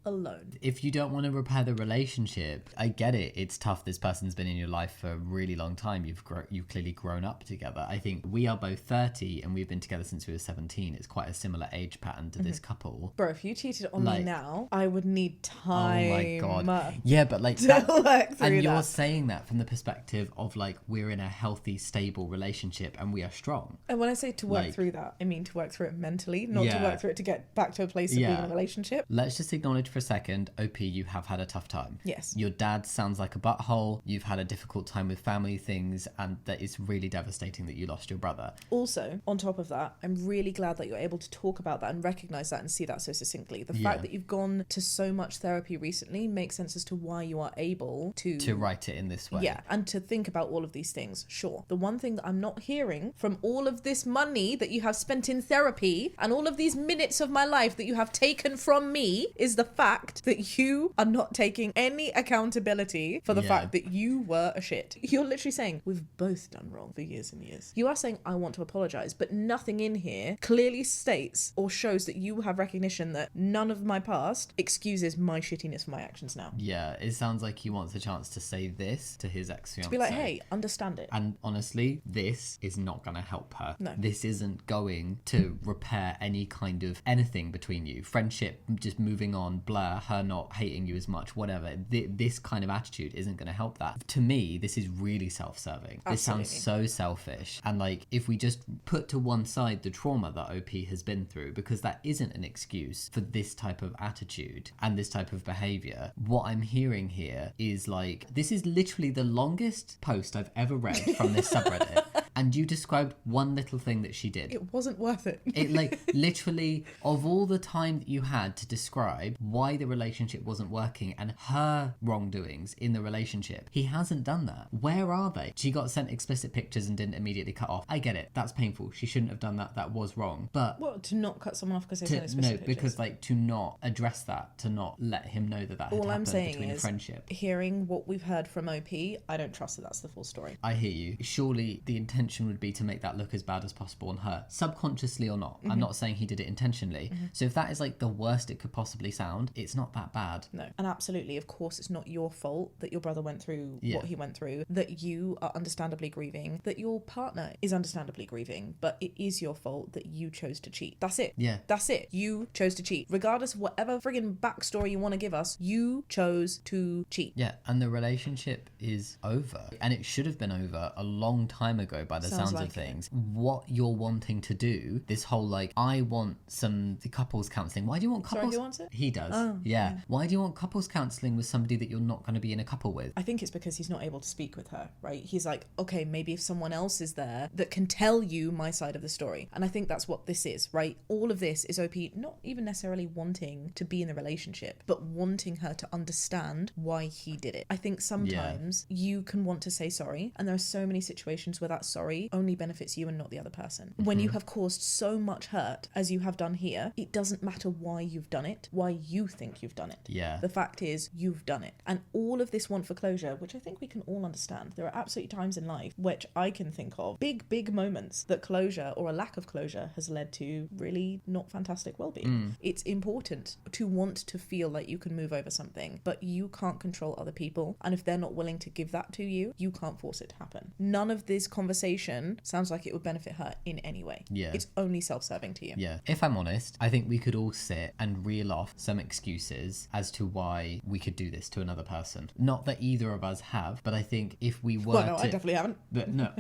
alone. If you don't want to repair the relationship, I get it. It's tough. This person's been in your life for a really long time. You've clearly grown up together. I think we are both 30 and we've been together since we were 17. It's quite a similar age pattern to this couple. Bro, if you cheated on me now, I would need time. Oh my God. Yeah, but like to work through and you're that. saying that from the perspective of like we're in a healthy, stable relationship and we are strong. And when I say to work through that, I mean to work through it mentally, not to work through it to get back to a place of being in a relationship. Let's just acknowledge for a second, OP, you have had a tough time. Yes. Your dad sounds like a butthole. You've had a difficult time with family things, and that it's really devastating that you lost your brother. Also, on top of that, I'm really glad that you're able to talk about that and recognise that and see that so succinctly. The fact that you've gone to so much therapy recently makes sense as to why you are able to write it in this way. Yeah, and to think about all of these things. Sure. The one thing that I'm not hearing from all of this money that you have spent in therapy and all of these minutes of my life that you have taken from me is the fact that you are not taking any accountability for the fact that you were a shit. You're literally saying we've both done wrong for years and years. You are saying I want to apologise, but nothing in here clearly states or shows that you have recognition that none of my past excuses my shittiness for my actions now. Yeah, it sounds like he wants a chance to say this to his ex-fiancée. To be like, hey, understand it. And honestly, this is not going to help her. No. This isn't going to repair any kind of anything between you. Friendship, just moving on, blur, her not hating you as much, whatever. This kind of attitude isn't going to help that. To me, this is really self-serving. Absolutely. This sounds so selfish. And like, if we just put to one side the trauma that OP has been through, because that isn't an excuse for this type of attitude and this type of behavior, what I'm hearing here is like, this is literally the longest post I've ever read from this subreddit. And you described one little thing that she did. It wasn't worth it. It like literally, of all the time that you had to describe why the relationship wasn't working and her wrongdoings in the relationship, he hasn't done that. Where are they? She got sent explicit pictures and didn't immediately cut off. I get it. That's painful. She shouldn't have done that. That was wrong. But What, to not cut someone off because they sent explicit pictures? because like to not address that, to not let him know that All had I'm happened saying between is, friendship. hearing what we've heard from OP, I don't trust that that's the full story. I hear you. Surely the intention would be to make that look as bad as possible on her, subconsciously or not. I'm not saying he did it intentionally. So if that is like the worst it could possibly sound, it's not that bad. No. And absolutely, of course, it's not your fault that your brother went through what he went through, that you are understandably grieving, that your partner is understandably grieving, but it is your fault that you chose to cheat. That's it. Yeah. That's it. You chose to cheat. Regardless of whatever friggin' backstory you want to give us, you chose to cheat. Yeah, and the relationship is over. And it should have been over a long time ago by the sounds like of things. What you're wanting to do, this whole like, I want some couples counselling. Why do you want couples? Sorry, who wants it? He does. Oh, yeah. Why do you want couples counselling with somebody that you're not going to be in a couple with? I think it's because he's not able to speak with her, right? He's like, okay, maybe if someone else is there that can tell you my side of the story. And I think that's what this is, right? All of this is OP not even necessarily wanting to be in the relationship, but wanting her to understand why he did it. I think sometimes you can want to say sorry, and there are so many situations where that sorry sorry only benefits you and not the other person. When you have caused so much hurt as you have done here, it doesn't matter why you've done it, why you think you've done it. Yeah. The fact is, you've done it. And all of this want for closure, which I think we can all understand. There are absolutely times in life which I can think of, big moments that closure or a lack of closure has led to really not fantastic well-being. It's important to want to feel like you can move over something, but you can't control other people. And if they're not willing to give that to you, you can't force it to happen. None of this conversation sounds like it would benefit her in any way. Yeah. It's only self-serving to you. Yeah. If I'm honest, I think we could all sit and reel off some excuses as to why we could do this to another person. Not that either of us have, but I think if we were Well, no, I definitely haven't. But no,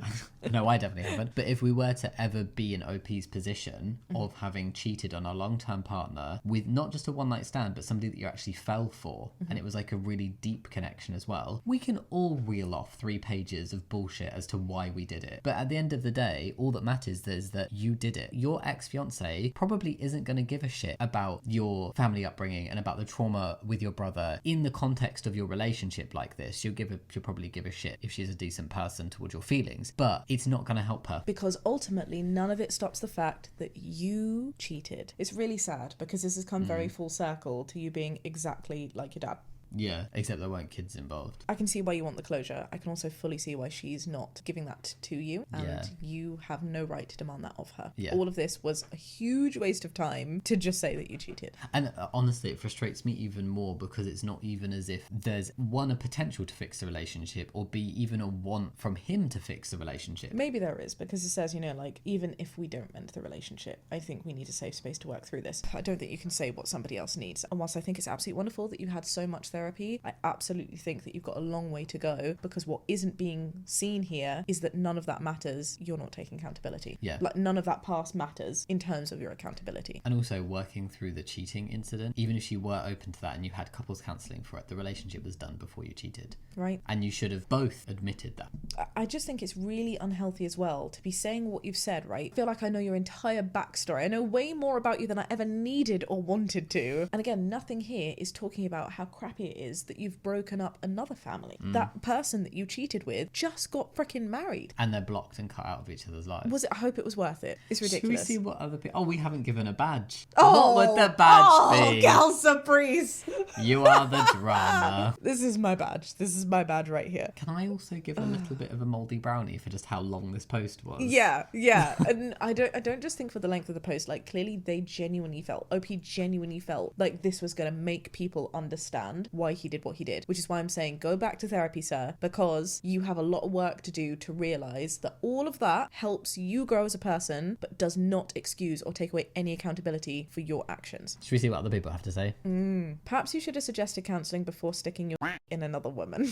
no, I definitely haven't. But if we were to ever be in OP's position of having cheated on a long-term partner with not just a one-night stand, but somebody that you actually fell for, and it was like a really deep connection as well, we can all reel off 3 pages of bullshit as to why we did it. But at the end of the day, all that matters is that you did it. Your ex-fiance probably isn't going to give a shit about your family upbringing and about the trauma with your brother in the context of your relationship like this. She'll probably give a shit if she's a decent person towards your feelings, but it's not going to help her. Because ultimately, none of it stops the fact that you cheated. It's really sad because this has come very full circle to you being exactly like your dad. Yeah, except there weren't kids involved. I can see why you want the closure. I can also fully see why she's not giving that to you, and you have no right to demand that of her. Yeah. All of this was a huge waste of time to just say that you cheated. And honestly, it frustrates me even more because it's not even as if there's one, a potential to fix the relationship, or B, even a want from him to fix the relationship. Maybe there is, because it says, you know, like, even if we don't mend the relationship, I think we need a safe space to work through this. I don't think you can say what somebody else needs. And whilst I think it's absolutely wonderful that you had so much therapy, I absolutely think that you've got a long way to go, because what isn't being seen here is that none of that matters. You're not taking accountability. Yeah. Like, none of that past matters in terms of your accountability. And also working through the cheating incident, even if you were open to that and you had couples counselling for it, the relationship was done before you cheated. Right. And you should have both admitted that. I just think it's really unhealthy as well to be saying what you've said, right? I feel like I know your entire backstory. I know way more about you than I ever needed or wanted to. And again, nothing here is talking about how crappy it is that you've broken up another family. That person that you cheated with just got freaking married. And they're blocked and cut out of each other's lives. Was it? I hope it was worth it. It's ridiculous. Should we see what other people... Oh, we haven't given a badge. Oh, what would the badge be? Gal Surprise! You are the drama. This is my badge. This is my badge right here. Can I also give a little bit of a mouldy brownie for just how long this post was? Yeah. And I don't just think for the length of the post. Like, clearly they genuinely felt, OP genuinely felt like this was going to make people understand why he did what he did, which is why I'm saying go back to therapy, sir, because you have a lot of work to do to realise that all of that helps you grow as a person, but does not excuse or take away any accountability for your actions. Should we see what other people have to say? Perhaps you should have suggested counselling before sticking your in another woman.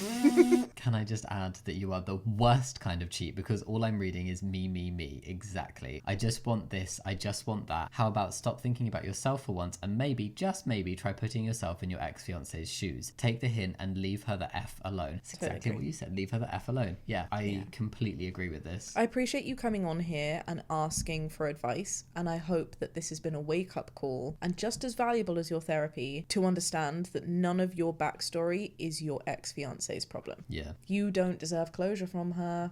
Can I just add that you are the worst kind of cheat, because all I'm reading is me. Exactly. I just want this. I just want that. How about stop thinking about yourself for once and maybe, just maybe, try putting yourself in your ex-fiance's shoes. Take the hint and leave her the F alone. That's exactly what you said. Leave her the F alone. Yeah, I completely agree with this. I appreciate you coming on here and asking for advice, and I hope that this has been a wake-up call and just as valuable as your therapy to understand that none of your backstory is your ex-fiance's problem. Yeah. You don't deserve closure from her.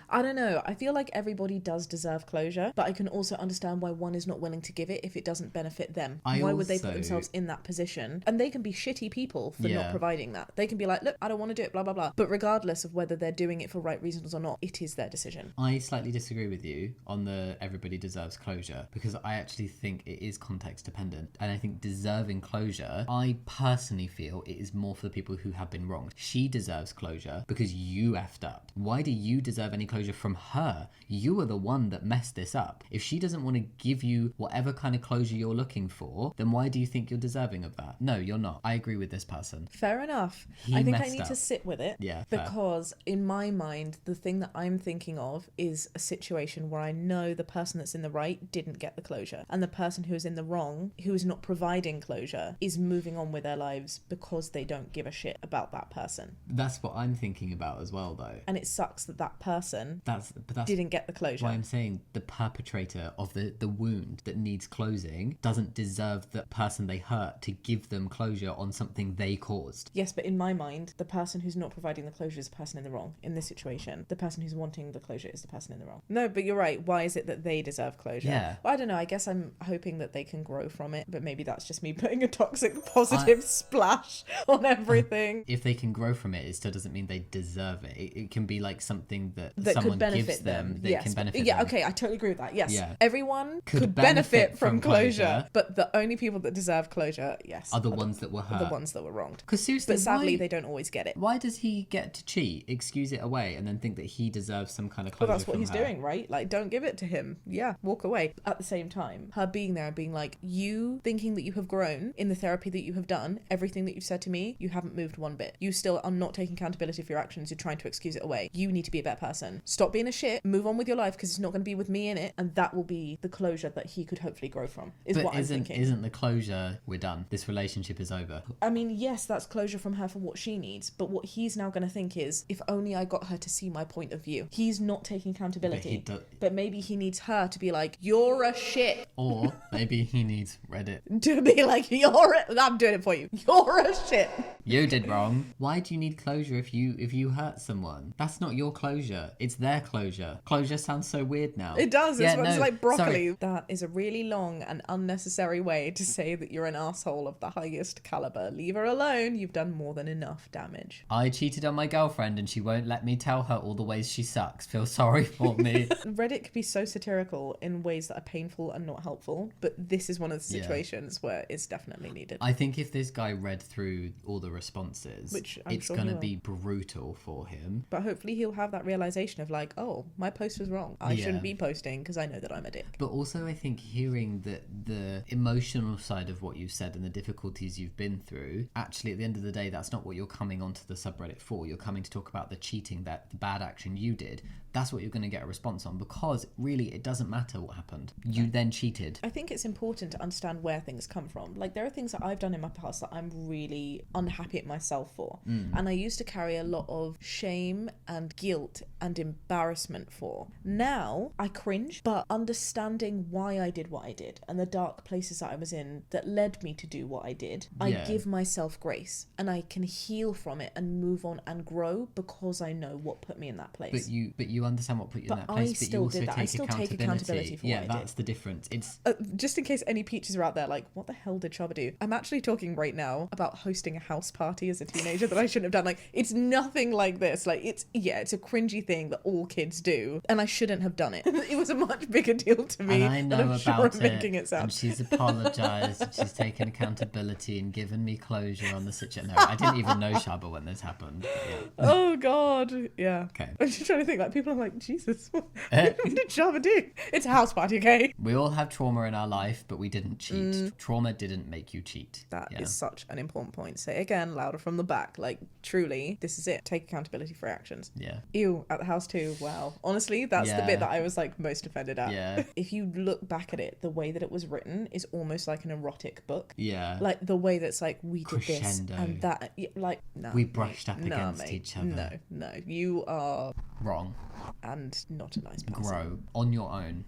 I don't know. I feel like everybody does deserve closure, but I can also understand why one is not willing to give it if it doesn't benefit them. Why would they put themselves in that position? And they can be shitty people for not providing that. They can be like, look, I don't want to do it, blah, blah, blah. But regardless of whether they're doing it for right reasons or not, it is their decision. I slightly disagree with you on the everybody deserves closure, because I actually think it is context dependent. And I think deserving closure, I personally feel it is more for the people who have been wronged. She deserves closure because you effed up. Why do you deserve any closure from her? You are the one that messed this up. If she doesn't want to give you whatever kind of closure you're looking for, then why do you think you're deserving of that? No, you're not. I agree with this person. Fair enough. He I think I messed need up. to sit with it. Yeah, fair. Because in my mind, the thing that I'm thinking of is a situation where I know the person that's in the right didn't get the closure, and the person who is in the wrong, who is not providing closure, is moving on with their lives because they don't give a shit about that person. That's what I'm thinking about as well, though. And it sucks that that person That's didn't get the closure. why I'm saying the perpetrator of the wound that needs closing doesn't deserve the person they hurt to give them closure on something something they caused. Yes, but in my mind, the person who's not providing the closure is the person in the wrong. In this situation, the person who's wanting the closure is the person in the wrong. No, but you're right. Why is it that they deserve closure? Yeah. Well, I don't know. I guess I'm hoping that they can grow from it, but maybe that's just me putting a toxic positive splash on everything. If they can grow from it, it still doesn't mean they deserve it. It can be like something that someone could benefit gives them that yes, can benefit yeah, them. okay, I totally agree with that. Yes. Yeah. Everyone Could could benefit from closure, closure. but the only people that deserve closure, yes, Are the ones that were hurt. the ones that were wronged. Because seriously, But sadly, why, they don't always get it. why does he get to cheat, excuse it away, and then think that he deserves some kind of closure? Well, that's what from he's her? doing, right? Like, don't give it to him. Yeah, walk away. At the same time, her being there and being like, you thinking that you have grown in the therapy that you have done, everything that you've said to me, you haven't moved one bit. You still are not taking accountability for your actions. You're trying to excuse it away. You need to be a better person. Stop being a shit. Move on with your life because it's not going to be with me in it. And that will be the closure that he could hopefully grow from, is what I'm thinking. Isn't the closure, we're done, this relationship is over? I mean, yes, that's closure from her for what she needs, but what he's now going to think is, if only I got her to see my point of view. He's not taking accountability, but maybe he needs her to be like, you're a shit. Or maybe he needs Reddit. To be like, I'm doing it for you. You're a shit. You did wrong. Why do you need closure if you hurt someone? That's not your closure. It's their closure. Closure sounds so weird now. It does. It's like broccoli. Sorry. That is a really long and unnecessary way to say that you're an asshole of the highest caliber. Leave her alone. You've done more than enough damage. I cheated on my girlfriend and she won't let me tell her all the ways she sucks. Feel sorry for me. Reddit could be so satirical in ways that are painful and not helpful, but this is one of the situations where it's definitely needed. I think if this guy read through all the responses, Which I'm it's sure going he to will. be brutal for him. But hopefully he'll have that realization of like, oh, my post was wrong. I shouldn't be posting because I know that I'm a dick. But also I think hearing that the emotional side of what you said and the difficulties you've been through, actually at the end of the day, that's not what you're coming onto the subreddit for. You're coming to talk about the cheating, the bad action you did. That's what you're going to get a response on, because really it doesn't matter what happened. You then cheated. I think it's important to understand where things come from. Like, there are things that I've done in my past that I'm really unhappy at myself for. And I used to carry a lot of shame and guilt and embarrassment for. Now, I cringe, but understanding why I did what I did and the dark places that I was in that led me to do what I did, I give myself grace and I can heal from it and move on and grow because I know what put me in that place. But you understand what put you in that place, but you also take accountability for what I did. That's the difference. It's just in case any peaches are out there like, what the hell did Shaaba do? I'm actually talking right now about hosting a house party as a teenager that I shouldn't have done. Like, it's nothing like this. Like, it's a cringy thing that all kids do, and I shouldn't have done it. It was a much bigger deal to me. and I know I'm about sure it. I'm making it sound. And she's apologized. And she's taken accountability and given me closure on the situation. No, I didn't even know Shaaba when this happened. But yeah. Oh God, yeah. Okay. I'm just trying to think. Like, people are like, Jesus, what did Shaaba do? It's a house party, okay? We all have trauma in our life, but we didn't cheat. Trauma didn't make you cheat. That is such an important point. Say it again, louder from the back. Like, truly, this is it. Take accountability for your actions. Yeah. Ew, at the house too. Wow. Honestly, that's the bit that I was like most offended at. Yeah. If you look back at it, the way that it was written is almost like an erotic book. Yeah. Like the way that's like, we did Crescendo. this and that. Like, no. We brushed up mate. against mate. each other. No. You are Wrong. and not a nice person. Grow on your own.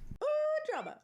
Drama.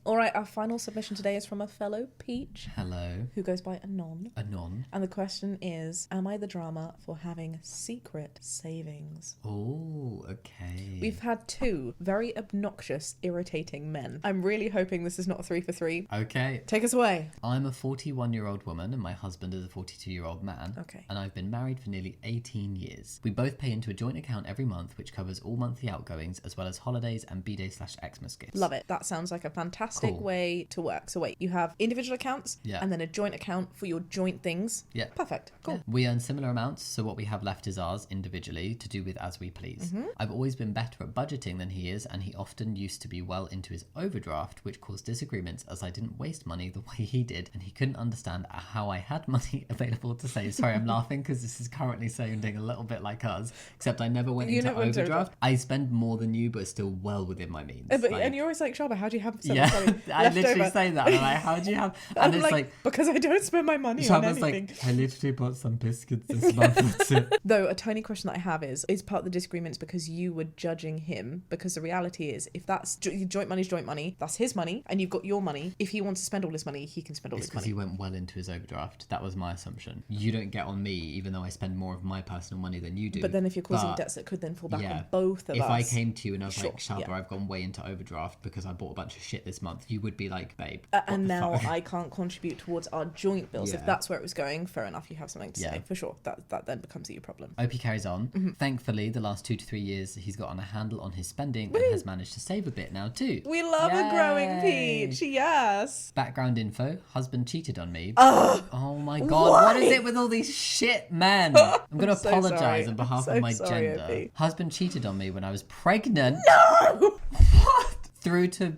All right, our final submission today is from a fellow Peach Hello. who goes by Anon. Anon. And the question is, am I the drama for having secret savings? Oh, okay. We've had two very obnoxious, irritating men. I'm really hoping this is not a 3 for 3. Okay. Take us away. I'm a 41-year-old woman and my husband is a 42-year-old man. Okay. And I've been married for nearly 18 years. We both pay into a joint account every month, which covers all monthly outgoings as well as holidays and B-Day/Xmas gifts. Love it. That sounds like a fantastic Cool. way to work. So wait, you have individual accounts and then a joint account for your joint things. Yeah. Perfect. Cool. Yeah. We earn similar amounts, so what we have left is ours individually to do with as we please. I've always been better at budgeting than he is, and he often used to be well into his overdraft, which caused disagreements as I didn't waste money the way he did, and he couldn't understand how I had money available to save. Sorry, I'm laughing because this is currently sounding a little bit like us, except I never went into overdraft. I spend more than you, but still well within my means. And you're always like, Shaaba, how do you have so Yeah. sorry. I literally leftover. say that. And I'm like, how do you have... And I'm it's like... because I don't spend my money on Shaaba's anything. like, I literally bought some biscuits this month. That's it. Though a tiny question that I have is part of the disagreements because you were judging him, because the reality is if that's joint money's joint money, that's his money, and you've got your money. If he wants to spend all his money, he can spend all It's his because money. he went well into his overdraft. That was my assumption. You don't get on me, even though I spend more of my personal money than you do. But then if you're causing debts that could then fall back on both of us. If I came to you and I was Sure, like, Shaaba, yeah. I've gone way into overdraft because I bought a bunch of shit this month, you would be like, babe, and now I can't contribute towards our joint bills. Yeah. If that's where it was going, fair enough, you have something to Yeah. say. For sure. That then becomes a you problem. OP carries on. Mm-hmm. Thankfully, the last 2 to 3 years, he's gotten a handle on his spending and has managed to save a bit now too. We love a growing Yay. peach, yes. Background info, husband cheated on me. Ugh. Oh my god, Why? what is it with all these shit men? I'm going to so apologise sorry. on behalf I'm of my so sorry, gender. OP. Husband cheated on me when I was pregnant. No! What? Through to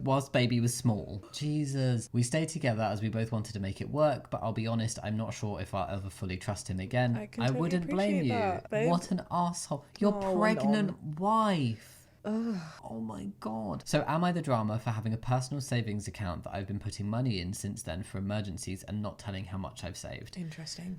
whilst baby was small. Jesus. We stayed together as we both wanted to make it work, but I'll be honest, I'm not sure if I'll ever fully trust him again. I can I totally wouldn't blame appreciate you. that, babe. What an asshole. Your Oh, pregnant wife. Oh my god. So am I the drama for having a personal savings account that I've been putting money in since then for emergencies and not telling how much I've saved? Interesting.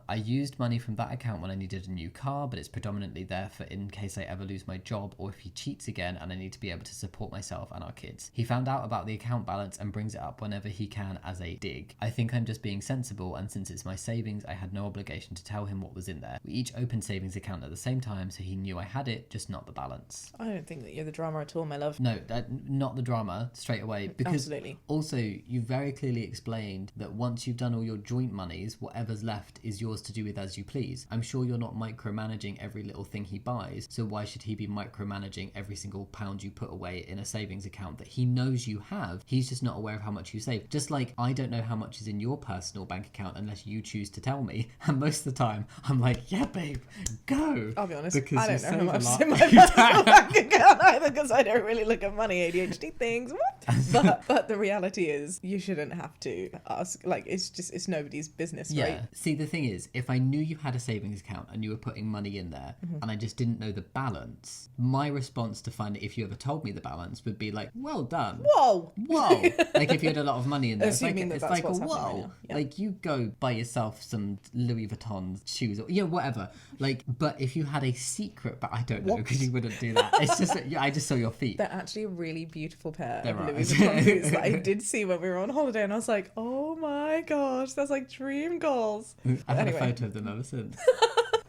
I used money from that account when I needed a new car, but it's predominantly there for in case I ever lose my job or if he cheats again and I need to be able to support myself and our kids. He found out about the account balance and brings it up whenever he can as a dig. I think I'm just being sensible, and since it's my savings, I had no obligation to tell him what was in there. We each opened savings account at the same time, so he knew I had it, just not the balance. I don't think that you're the drama at all, my love. No, not the drama straight away. Because Absolutely. also you very clearly explained that once you've done all your joint monies, whatever's left is yours to do with as you please. I'm sure you're not micromanaging every little thing he buys, so why should he be micromanaging every single pound you put away in a savings account that he knows you have? He's just not aware of how much you save. Just like I don't know how much is in your personal bank account unless you choose to tell me. And most of the time I'm like, yeah, babe, go. I'll be honest, Because I you don't know how save a much lot. is in my personal bank account either, because I don't really look at money, ADHD things. What? But the reality is, you shouldn't have to ask. Like, it's nobody's business, Yeah. right? See, the thing is, if I knew you had a savings account and you were putting money in there and I just didn't know the balance, my response to find it, if you ever told me the balance, would be like, well done. Whoa! Whoa. Like if you had a lot of money in there, Assuming it's that like, that's it's like what's whoa. happening right now. Yeah. Like you go buy yourself some Louis Vuitton shoes or whatever. Like, but if you had a secret, but I don't know because you wouldn't do that. It's just, I just saw your feet. They're actually a really beautiful pair They're of right. Louis Vuitton boots that I did see when we were on holiday, and I was like, oh my gosh, that's like dream goals. I've had Anyway. a photo of them ever since.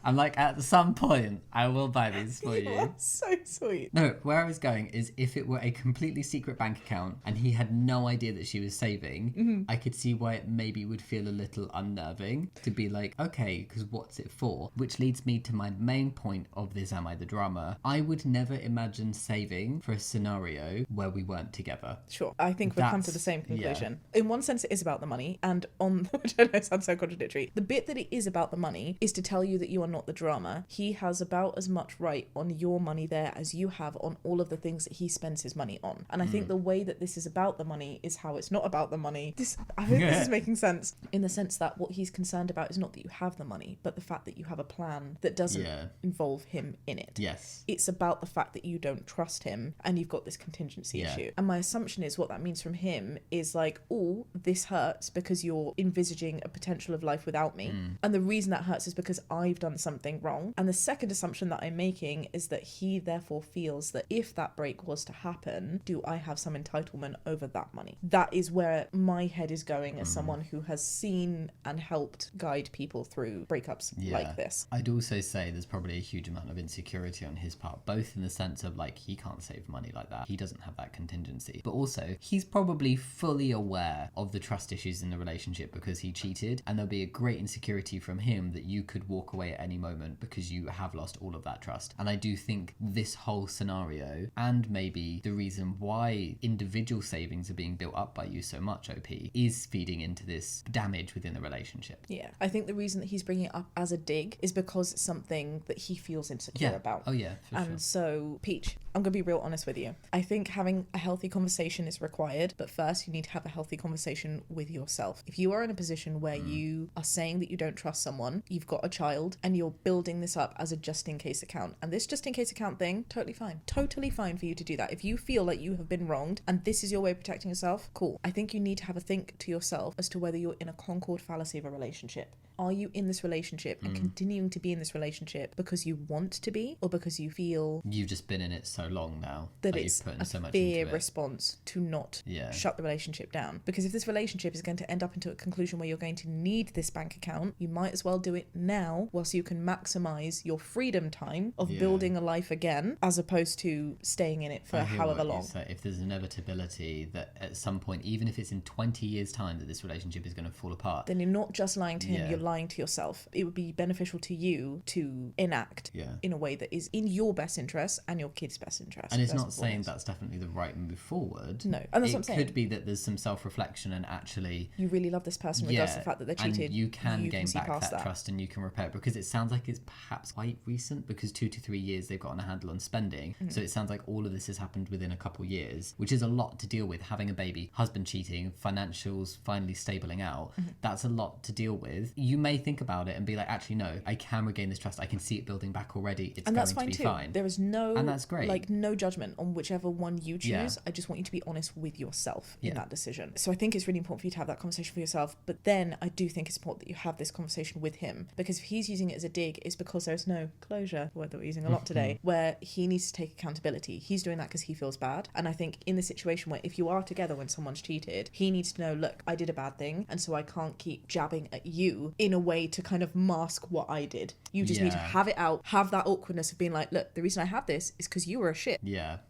I'm like, at some point, I will buy these for you. That's so sweet. No, where I was going is if it were a completely secret bank account and he had no idea that she was saving, I could see why it maybe would feel a little unnerving to be like, okay, because what's it for? Which leads me to my main point of this Am I the Drama? I would never imagine saving for a scenario where we weren't together. Sure, I think we've come to the same conclusion. In one sense, it is about the money, and on which I know sounds so contradictory. The bit that it is about the money is to tell you that you are not the drama. He has about as much right on your money there as you have on all of the things that he spends his money on. And I think the way that this is about the money is how it's not about the money. I hope this is making sense, in the sense that what he's concerned about is not that you have the money, but the fact that you have a plan that doesn't involve him in it. Yes. It's about the fact that you don't trust him and you've got this contingency issue. And my assumption is what that means from him is like, oh, this hurts because you're envisaging a potential of life without me. And the reason that hurts is because I've done something wrong. And the second assumption that I'm making is that he therefore feels that if that break was to happen, do I have some entitlement over that money? That is where my head is going as someone who has seen and helped guide people through breakups like this. I'd also say there's probably a huge amount of insecurity on his part, both in the sense of like he can't save money like that. He doesn't have that contingency. But also he's probably fully aware of the trust issues in the relationship because he cheated, and there'll be a great insecurity from him that you could walk away at any moment because you have lost all of that trust. And I do think this whole scenario, and maybe the reason why individual savings are being built up by you so much, OP, is feeding into this damage within the relationship. Yeah, I think the reason that he's bringing it up as a dig is because it's something that he feels insecure about. Oh yeah, for sure. And so, Peach, I'm going to be real honest with you. I think having a healthy conversation is required, but first you need to have a healthy conversation with yourself. If you are in a position where you are saying that you don't trust someone, you've got a child, and you're building this up as a just in case account, and this just in case account thing, totally fine for you to do that. If you feel like you have been wronged and this is your way of protecting yourself, cool. I think you need to have a think to yourself as to whether you're in a Concord fallacy of a relationship. Are you in this relationship and continuing to be in this relationship because you want to be, or because you feel you've just been in it so long now that like it's you've put in a so much fear into it. response to not shut the relationship down? Because if this relationship is going to end up into a conclusion where you're going to need this bank account, you might as well do it now whilst you can maximize your freedom time of building a life again, as opposed to staying in it for however long. So if there's inevitability that at some point, even if it's in 20 years time, that this relationship is going to fall apart, then you're not just lying to him, you're lying to yourself. It would be beneficial to you to enact in a way that is in your best interest and your kids' best interest. And it's not saying that's definitely the right move forward. No, and that's what I'm saying. It could be that there's some self-reflection and actually you really love this person regardless of the fact that they're cheated. And you can gain back that trust and you can repair it, because it sounds like it's perhaps quite recent, because 2 to 3 years they've gotten a handle on spending. So it sounds like all of this has happened within a couple years, which is a lot to deal with. Having a baby, husband cheating, financials finally stabling out, that's a lot to deal with. You may think about it and be like, actually no, I can regain this trust. I can see it building back already. It's and that's going fine to be too. fine. There is no, and that's great. Like no judgment on whichever one you choose. I just want you to be honest with yourself in that decision. So I think it's really important for you to have that conversation for yourself. But then I do think it's important that you have this conversation with him, because if he's using it as a dig, it's because there's no closure, word that we're using a lot today, where he needs to take accountability. He's doing that because he feels bad. And I think in the situation where if you are together when someone's cheated, he needs to know, look, I did a bad thing, and so I can't keep jabbing at you in a way to kind of mask what I did. You just need to have it out, have that awkwardness of being like, look, the reason I have this is because you were a shit.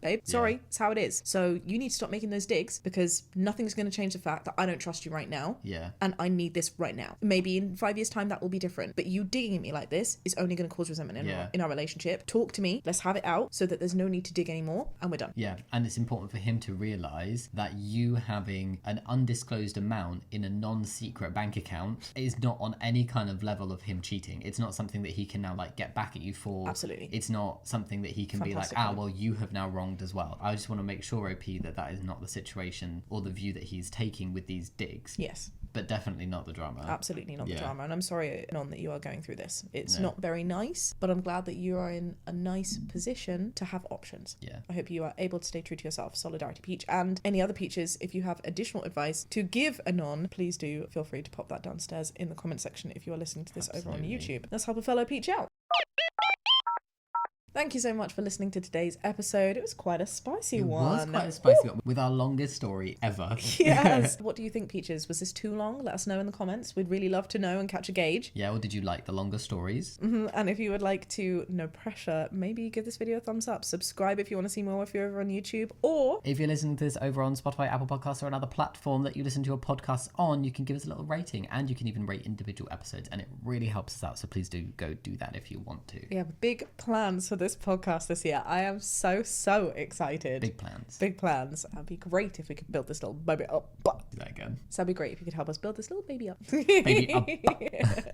Babe, sorry, it's how it is. So you need to stop making those digs, because nothing's going to change the fact that I don't trust you right now. And I need this right now. Maybe in 5 years time that will be different, but you digging at me like this is only going to cause resentment in our relationship. Talk to me, let's have it out so that there's no need to dig anymore, and we're done. And it's important for him to realize that you having an undisclosed amount in a non-secret bank account is not on any kind of level of him cheating. It's not something that he can now like get back at you for. Absolutely. It's not something that he can be like, well, you have now wronged as well. I just want to make sure, OP, that is not the situation or the view that he's taking with these digs. Yes. But definitely not the drama. Absolutely not the drama. And I'm sorry, Non, that you are going through this. It's not very nice, but I'm glad that you are in a nice position to have options. I hope you are able to stay true to yourself. Solidarity Peach. And any other Peaches, if you have additional advice to give Anon, please do feel free to pop that downstairs in the comment section if you are listening to this over on YouTube. Let's help a fellow Peach out. Thank you so much for listening to today's episode. It was quite a spicy one. It was quite a spicy one, with our longest story ever. Yes. What do you think, Peaches? Was this too long? Let us know in the comments. We'd really love to know and catch a gauge. Or did you like the longer stories? And if you would like to, no pressure, maybe give this video a thumbs up. Subscribe if you want to see more if you're over on YouTube. Or if you're listening to this over on Spotify, Apple Podcasts, or another platform that you listen to your podcasts on, you can give us a little rating, and you can even rate individual episodes, and it really helps us out. So please do go do that if you want to. We have big plans for this podcast this year. I am so excited. Big plans. Big plans. That'd be great if we could build this little baby up. Do that again. So that'd be great if you could help us build this little baby up. Baby up.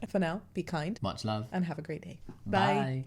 For now, be kind. Much love. And have a great day. Bye.